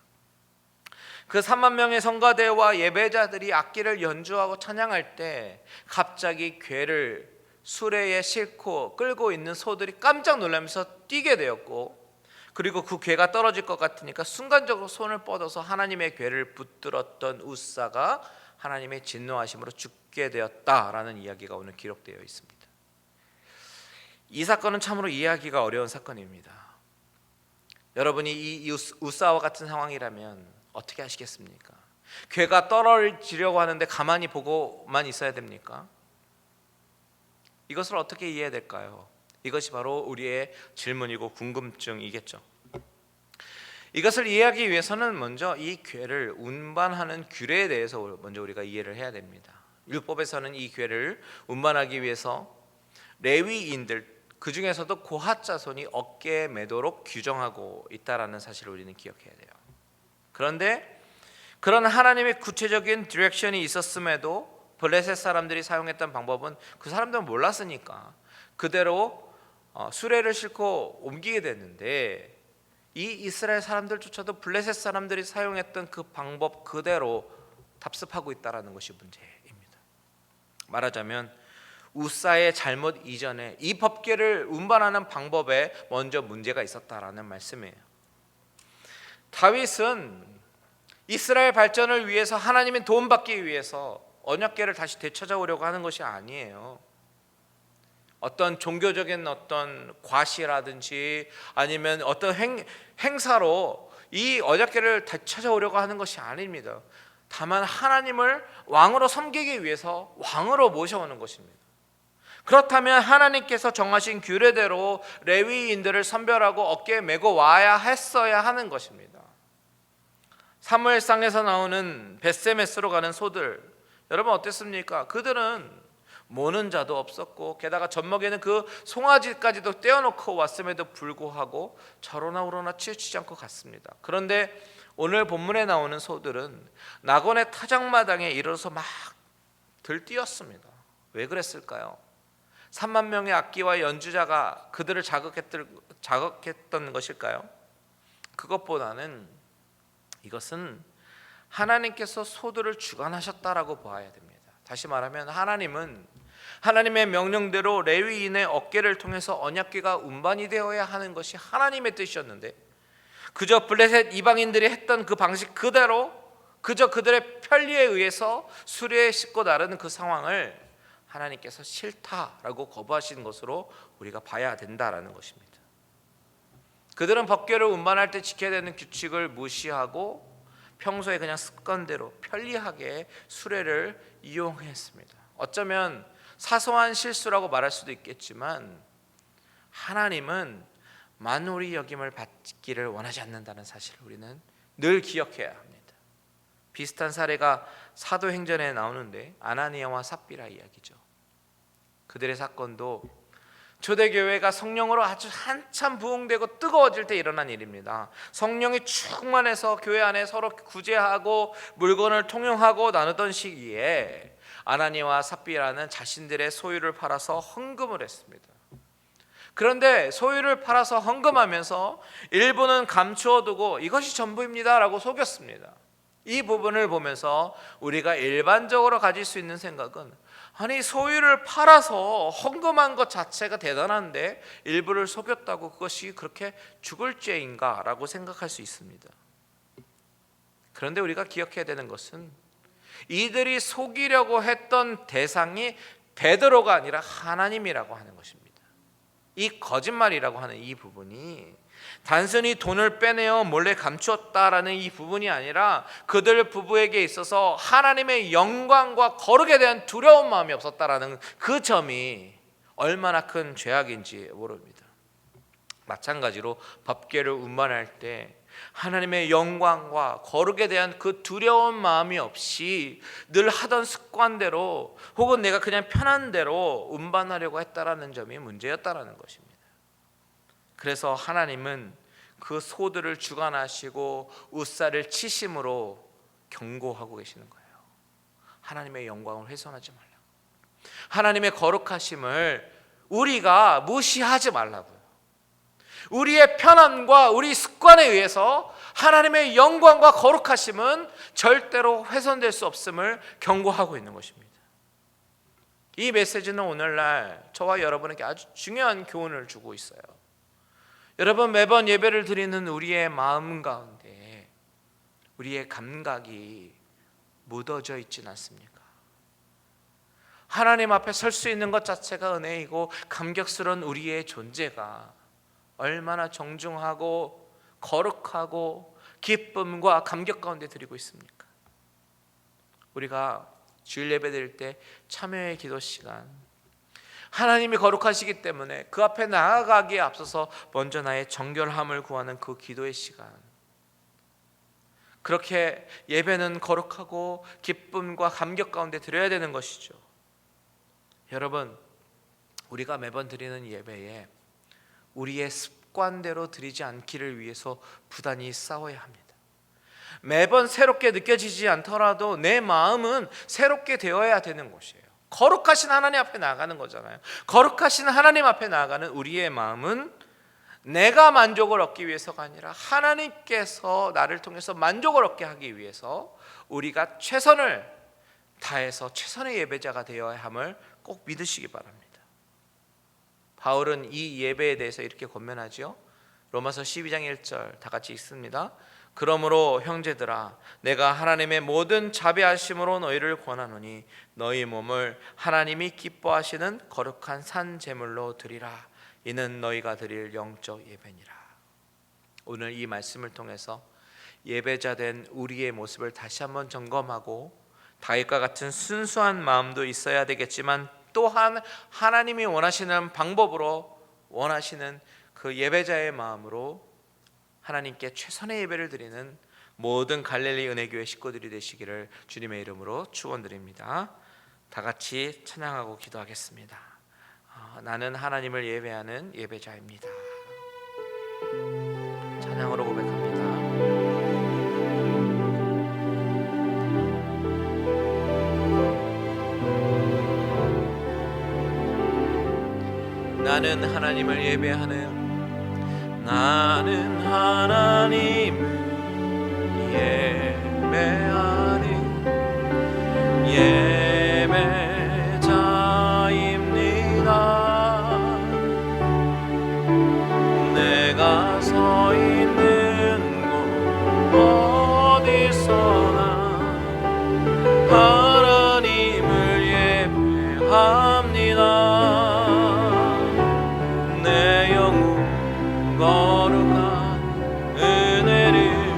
그 3만 명의 성가대와 예배자들이 악기를 연주하고 찬양할 때 갑자기 궤를 수레에 싣고 끌고 있는 소들이 깜짝 놀라면서 뛰게 되었고, 그리고 그 궤가 떨어질 것 같으니까 순간적으로 손을 뻗어서 하나님의 궤를 붙들었던 우사가 하나님의 진노하심으로 죽게 되었다라는 이야기가 오늘 기록되어 있습니다. 이 사건은 참으로 이해하기가 어려운 사건입니다. 여러분이 이 우사와 같은 상황이라면 어떻게 하시겠습니까? 궤가 떨어지려고 하는데 가만히 보고만 있어야 됩니까? 이것을 어떻게 이해해야 될까요? 이것이 바로 우리의 질문이고 궁금증이겠죠. 이것을 이해하기 위해서는 먼저 이 궤를 운반하는 규례에 대해서 먼저 우리가 이해를 해야 됩니다. 율법에서는 이 궤를 운반하기 위해서 레위인들, 그 중에서도 고핫 자손이 어깨에 매도록 규정하고 있다라는 사실을 우리는 기억해야 돼요. 그런데 그런 하나님의 구체적인 디렉션이 있었음에도 블레셋 사람들이 사용했던 방법은 그 사람들은 몰랐으니까 그대로 수레를 싣고 옮기게 됐는데, 이 이스라엘 사람들조차도 블레셋 사람들이 사용했던 그 방법 그대로 답습하고 있다는 것이 문제입니다. 말하자면 우사의 잘못 이전에 이 법궤를 운반하는 방법에 먼저 문제가 있었다라는 말씀이에요. 다윗은 이스라엘 발전을 위해서, 하나님의 도움 받기 위해서 언약궤를 다시 되찾아오려고 하는 것이 아니에요. 어떤 종교적인 어떤 과시라든지 아니면 어떤 행사로 이 언약궤를 되찾아오려고 하는 것이 아닙니다. 다만 하나님을 왕으로 섬기기 위해서 왕으로 모셔오는 것입니다. 그렇다면 하나님께서 정하신 규례대로 레위인들을 선별하고 어깨에 메고 와야 했어야 하는 것입니다. 사무엘상에서 나오는 벳세메스로 가는 소들, 여러분 어땠습니까? 그들은 모는 자도 없었고 게다가 젖먹이는 그 송아지까지도 떼어놓고 왔음에도 불구하고 저러나 우러나 치우치지 않고 갔습니다. 그런데 오늘 본문에 나오는 소들은 낙원의 타작마당에 이르러서 막 들뛰었습니다. 왜 그랬을까요? 3만 명의 악기와 연주자가 그들을 자극했던 것일까요? 그것보다는 이것은 하나님께서 소들을 주관하셨다라고 봐야 됩니다. 다시 말하면 하나님은 하나님의 명령대로 레위인의 어깨를 통해서 언약궤가 운반이 되어야 하는 것이 하나님의 뜻이었는데, 그저 블레셋 이방인들이 했던 그 방식 그대로 그저 그들의 편리에 의해서 수레에 싣고 나르는 그 상황을 하나님께서 싫다라고 거부하시는 것으로 우리가 봐야 된다라는 것입니다. 그들은 법궤를 운반할 때 지켜야 되는 규칙을 무시하고 평소에 그냥 습관대로 편리하게 수레를 이용했습니다. 어쩌면 사소한 실수라고 말할 수도 있겠지만 하나님은 만홀히 여김을 받기를 원하지 않는다는 사실을 우리는 늘 기억해야 합니다. 비슷한 사례가 사도행전에 나오는데 아나니아와 삽비라 이야기죠. 그들의 사건도 초대교회가 성령으로 아주 한참 부흥되고 뜨거워질 때 일어난 일입니다. 성령이 충만해서 교회 안에 서로 구제하고 물건을 통용하고 나누던 시기에 아나니아와 삽비라는 자신들의 소유를 팔아서 헌금을 했습니다. 그런데 소유를 팔아서 헌금하면서 일부는 감추어두고 이것이 전부입니다 라고 속였습니다. 이 부분을 보면서 우리가 일반적으로 가질 수 있는 생각은 아니 소유를 팔아서 헌금한 것 자체가 대단한데 일부를 속였다고 그것이 그렇게 죽을 죄인가 라고 생각할 수 있습니다. 그런데 우리가 기억해야 되는 것은 이들이 속이려고 했던 대상이 베드로가 아니라 하나님이라고 하는 것입니다. 이 거짓말이라고 하는 이 부분이 단순히 돈을 빼내어 몰래 감추었다라는 이 부분이 아니라 그들 부부에게 있어서 하나님의 영광과 거룩에 대한 두려운 마음이 없었다라는 그 점이 얼마나 큰 죄악인지 모릅니다. 마찬가지로 법궤를 운반할 때 하나님의 영광과 거룩에 대한 그 두려운 마음이 없이 늘 하던 습관대로 혹은 내가 그냥 편한 대로 운반하려고 했다라는 점이 문제였다라는 것입니다. 그래서 하나님은 그 소들을 주관하시고 웃사를 치심으로 경고하고 계시는 거예요. 하나님의 영광을 훼손하지 말라고, 하나님의 거룩하심을 우리가 무시하지 말라고요. 우리의 편함과 우리 습관에 의해서 하나님의 영광과 거룩하심은 절대로 훼손될 수 없음을 경고하고 있는 것입니다. 이 메시지는 오늘날 저와 여러분에게 아주 중요한 교훈을 주고 있어요. 여러분, 매번 예배를 드리는 우리의 마음 가운데 우리의 감각이 묻어져 있진 않습니까? 하나님 앞에 설 수 있는 것 자체가 은혜이고 감격스러운 우리의 존재가 얼마나 정중하고 거룩하고 기쁨과 감격 가운데 드리고 있습니까? 우리가 주일 예배 드릴 때 참여의 기도 시간, 하나님이 거룩하시기 때문에 그 앞에 나아가기에 앞서서 먼저 나의 정결함을 구하는 그 기도의 시간, 그렇게 예배는 거룩하고 기쁨과 감격 가운데 드려야 되는 것이죠. 여러분, 우리가 매번 드리는 예배에 우리의 습관대로 드리지 않기를 위해서 부단히 싸워야 합니다. 매번 새롭게 느껴지지 않더라도 내 마음은 새롭게 되어야 되는 것이에요. 거룩하신 하나님 앞에 나아가는 거잖아요. 거룩하신 하나님 앞에 나아가는 우리의 마음은 내가 만족을 얻기 위해서가 아니라 하나님께서 나를 통해서 만족을 얻게 하기 위해서 우리가 최선을 다해서 최선의 예배자가 되어야 함을 꼭 믿으시기 바랍니다. 바울은 이 예배에 대해서 이렇게 권면하죠. 로마서 12장 1절 다 같이 읽습니다. 그러므로 형제들아, 내가 하나님의 모든 자비하심으로 너희를 권하노니 너희 몸을 하나님이 기뻐하시는 거룩한 산 제물로 드리라. 이는 너희가 드릴 영적 예배니라. 오늘 이 말씀을 통해서 예배자 된 우리의 모습을 다시 한번 점검하고 다윗과 같은 순수한 마음도 있어야 되겠지만 또한 하나님이 원하시는 방법으로 원하시는 그 예배자의 마음으로 하나님께 최선의 예배를 드리는 모든 갈릴리 은혜교회 식구들이 되시기를 주님의 이름으로 축원드립니다. 다 같이 찬양하고 기도하겠습니다. 나는 하나님을 예배하는 예배자입니다. 찬양으로 고백합니다. 나는 하나님을 예배하는, 나는 하나님을 예배하는 예배자입니다. 내가 서 있는 곳 어디서나 하나님을 예배합니다. 거룩한 은혜를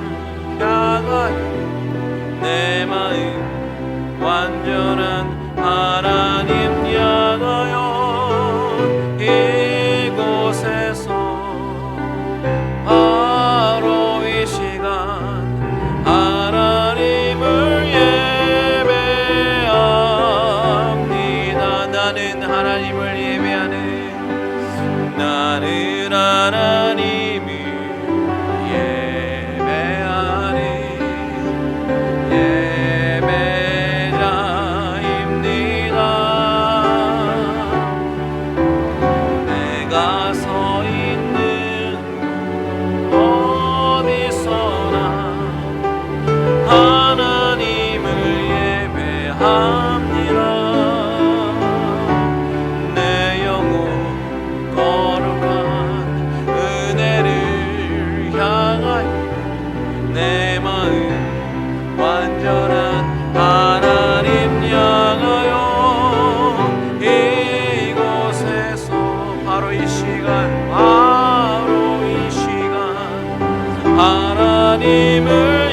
하나님을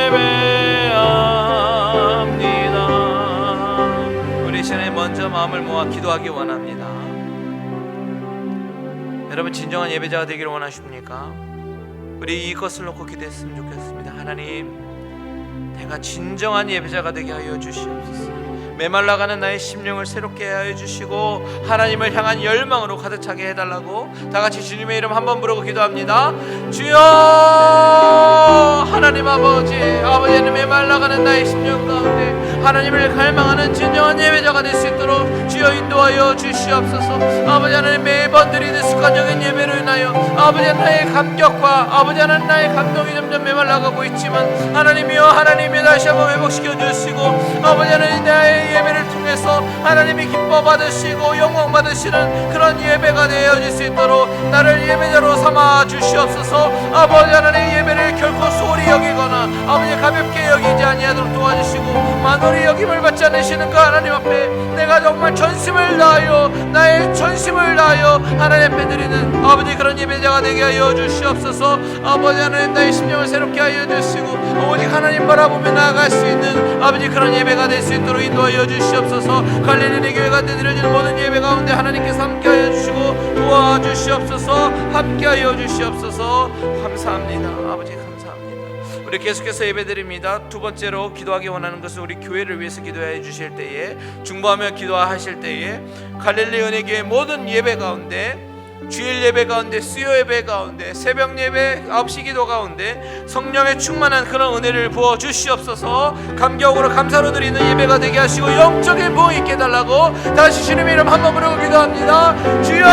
예배합니다. 우리 시간에 먼저 마음을 모아 기도하기 원합니다. 여러분 진정한 예배자가 되기를 원하십니까? 우리 이것을 놓고 기도했으면 좋겠습니다. 하나님, 내가 진정한 예배자가 되게 하여 주시옵소서. 메말라가는 나의 심령을 새롭게 하여 주시고 하나님을 향한 열망으로 가득 차게 해달라고 다 같이 주님의 이름 한번 부르고 기도합니다. 주여, 하나님 아버지, 아버지는 메말라가는 나의 심령 가운데 하나님을 갈망하는 진정한 예배자가 될 수 있도록 주여 인도하여 주시옵소서. 아버지 하나님, 매번 드리는 습관적인 예배로 인하여 아버지 하나님의 감격과 아버지 하나님 나의 감동이 점점 메말라가고 있지만 하나님이여, 하나님이 다시 한번 회복시켜 주시고 아버지 하나님 나의 예배를 통해서 하나님이 기뻐 받으시고 영광 받으시는 그런 예배가 되어질 수 있도록 나를 예배자로 삼아 주시옵소서. 아버지 하나님, 예배를 결코 소홀히 여기거나 아버지 가볍게 여기지 아니하도록 도와주시고 만홀히 여김을 받지 않으시는 그 하나님 앞에 내가 정말 전심을 다하여 나의 전심을 다하여 하나님 앞에 드리는 아버지 그런 예배자가 되게 하여 주시옵소서. 아버지 하나님, 나의 심령을 새롭게 하여 주시고 오직 하나님 바라보며 나아갈 수 있는 아버지 그런 예배가 될 수 있도록 인도하여 주시옵소서. 갈릴리 교회가 드려지는 모든 예배 가운데 하나님께서 함께하여 주시고 도와주시옵소서. 함께하여 주시옵소서. 감사합니다. 아버지 감사합니다. 우리 계속해서 예배드립니다. 두 번째로 기도하기 원하는 것은 우리 교회를 위해서 기도해 주실 때에, 중보하며 기도하실 때에 갈릴리 은혜교회 모든 예배 가운데, 주일 예배 가운데, 수요 예배 가운데, 새벽 예배 9시 기도 가운데 성령의 충만한 그런 은혜를 부어 주시옵소서. 감격으로 감사로 드리는 예배가 되게 하시고 영적인 부흥이 있게 해달라고 다시 주님의 이름 한번 부르고 기도합니다. 주여,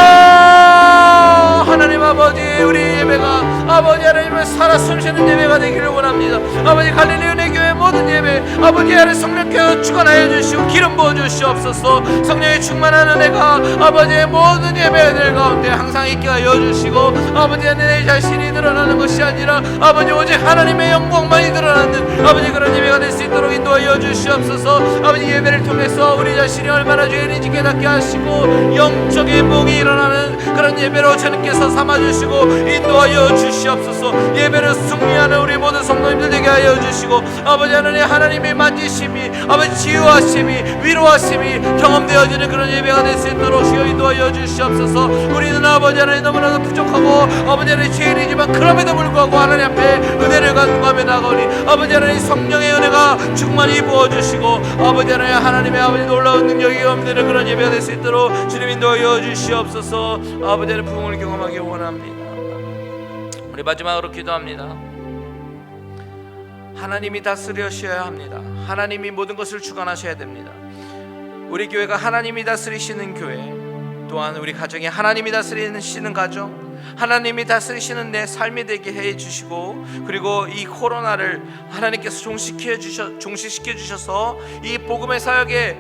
하나님 아버지, 우리 예배가 아버지 하나님을 살아 숨쉬는 예배가 되기를 원합니다. 아버지 갈릴리 은혜교회 모든 예배 아버지 하나님 성령께서 주관하여 주시고 기름 부어 주시옵소서. 성령의 충만한 은혜가 아버지의 모든 예배들 가운데 항상 있게 하여 주시고 아버지 하나님, 내 자신이 드러나는 것이 아니라 아버지 오직 하나님의 영광만이 드러나는 아버지 그런 예배가 될 수 있도록 인도하여 주시옵소서. 아버지 예배를 통해서 우리 자신이 얼마나 죄인인지 깨닫게 하시고 영적인 부흥이 일어나는 그런 예배로 주님께서 삼아주시고 인도하여 주시옵소서. 예배를 승리하는 우리 모든 성도님들 되게 하여 주시고 아버지 하나님, 하나님의 만지심이 아버지 치유하심이 위로하심이 경험되어지는 그런 예배가 될 수 있도록 주여 인도하여 주시옵소서. 우리는 아버지 하나님 너무나도 부족하고 아버지 하나님 죄인이지만 그럼에도 불구하고 하나님 앞에 은혜를 간구하며 나가오니 아버지 하나님 성령의 은혜가 충만히 부어주시고 아버지 하나님, 하나님의 아버지 놀라운 능력이 경험되는 그런 예배가 될 수 있도록 주님 인도하여 주시옵소서. 아버지 하나님 부흥을 경험하기 원합니다. 우리 마지막으로 기도합니다. 하나님이 다스리셔야 합니다. 하나님이 모든 것을 주관하셔야 됩니다. 우리 교회가 하나님이 다스리시는 교회, 또한 우리 가정에 하나님이 다스리시는 가정, 하나님이 다스리시는 내 삶이 되게 해 주시고, 그리고 이 코로나를 하나님께서 종식시켜 주셔서 이 복음의 사역에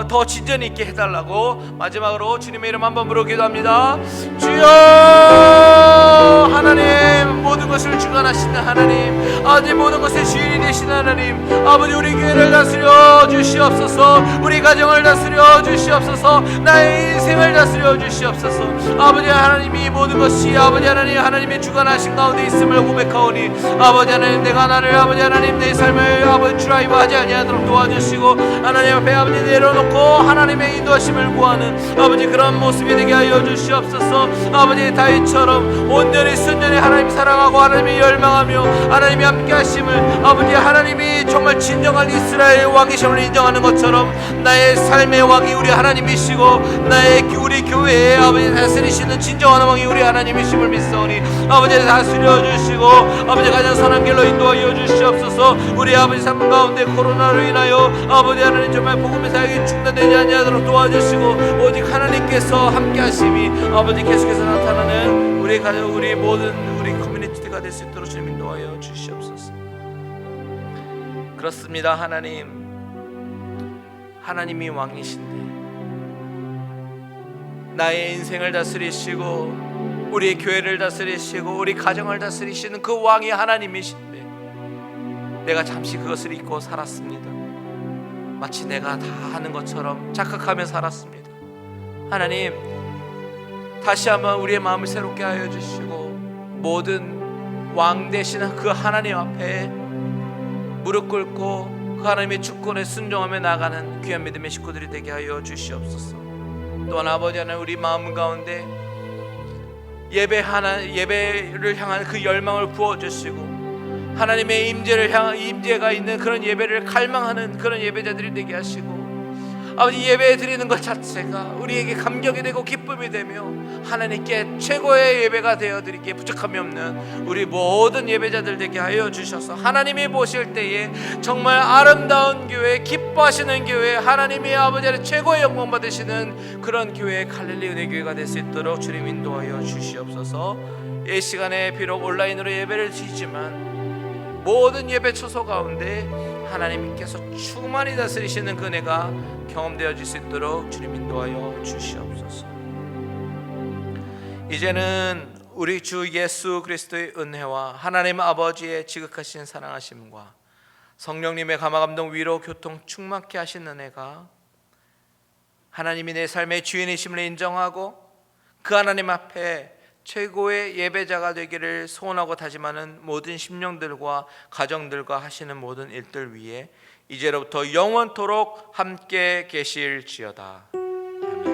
더 진전이 있게 해달라고 마지막으로 주님의 이름 한번 부르고 기도합니다. 주여, 하나님 모든 것을 주관하시는 하나님, 아버지 모든 것의 주인이 되시는 하나님, 아버지 우리 교회를 다스려 주시옵소서. 우리 가정을 다스려 주시옵소서. 나의 인생을 다스려 주시옵소서. 아버지 하나님이 모든 것이 아버지 하나님, 하나님의 주관하신 가운데 있음을 고백하오니 아버지 하나님, 내가 나를 아버지 하나님 내 삶을 아버지 드라이브하지 아니하도록 도와주시고 하나님 앞에 아버지 내려놓고 하나님의 인도하심을 구하는 아버지 그런 모습이 되게 하여 주시옵소서. 아버지 다윗처럼 온전히 순전히 하나님 사랑하고 하나님이 열망하며 하나님이 함께 하심을 아버지 하나님이 정말 진정한 이스라엘 왕이심을 인정하는 것처럼 나의 삶의 왕이 우리 하나님이시고 나의 우리 교회에 아버지 다스리시는 진정한 왕이 우리 하나님이심을 믿사오니 아버지 다스려 주시고 아버지 가장 선한 길로 인도하여 주시옵소서. 우리 아버지 삶 가운데 코로나로 인하여 아버지 하나님 정말 복음의 사역이 중단되지 아니하도록 도와주시고 오직 하나님께서 함께 하심이 아버지 계속해서 나타나는 우리 가정, 우리 모든 우리 커뮤니티가 될 수 있도록 주님 인도하여 주시옵소서. 그렇습니다. 하나님이 왕이신데 나의 인생을 다스리시고 우리 교회를 다스리시고 우리 가정을 다스리시는 그 왕이 하나님이신데 내가 잠시 그것을 잊고 살았습니다. 마치 내가 다 하는 것처럼 착각하며 살았습니다. 하나님, 다시 한번 우리의 마음을 새롭게 하여 주시고 모든 왕 되시는 그 하나님 앞에 무릎 꿇고 그 하나님의 주권에 순종하며 나가는 귀한 믿음의 식구들이 되게 하여 주시옵소서. 또한 아버지 하나님, 우리 마음 가운데 예배를 향한 그 열망을 부어주시고 하나님의 임재가 있는 그런 예배를 갈망하는 그런 예배자들이 되게 하시고, 아버지 예배 드리는 것 자체가 우리에게 감격이 되고 기쁨이 되며 하나님께 최고의 예배가 되어드리기에 부족함이 없는 우리 모든 예배자들 되게 하여 주셔서 하나님이 보실 때에 정말 아름다운 교회, 기뻐하시는 교회, 하나님의 아버지의 최고의 영광 받으시는 그런 교회, 갈릴리 은혜 교회가 될 수 있도록 주님 인도하여 주시옵소서. 이 시간에 비록 온라인으로 예배를 드리지만 모든 예배 처소 가운데 하나님께서 충만히 다스리시는 그 은혜가 경험되어질 수 있도록 주님 인도하여 주시옵소서. 이제는 우리 주 예수 그리스도의 은혜와 하나님 아버지의 지극하신 사랑하심과 성령님의 감화감동 위로 교통 충만케 하신 은혜가 하나님이 내 삶의 주인이심을 인정하고 그 하나님 앞에 최고의 예배자가 되기를 소원하고 다짐하는 모든 심령들과 가정들과 하시는 모든 일들 위에 이제로부터 영원토록 함께 계실지어다. 아멘.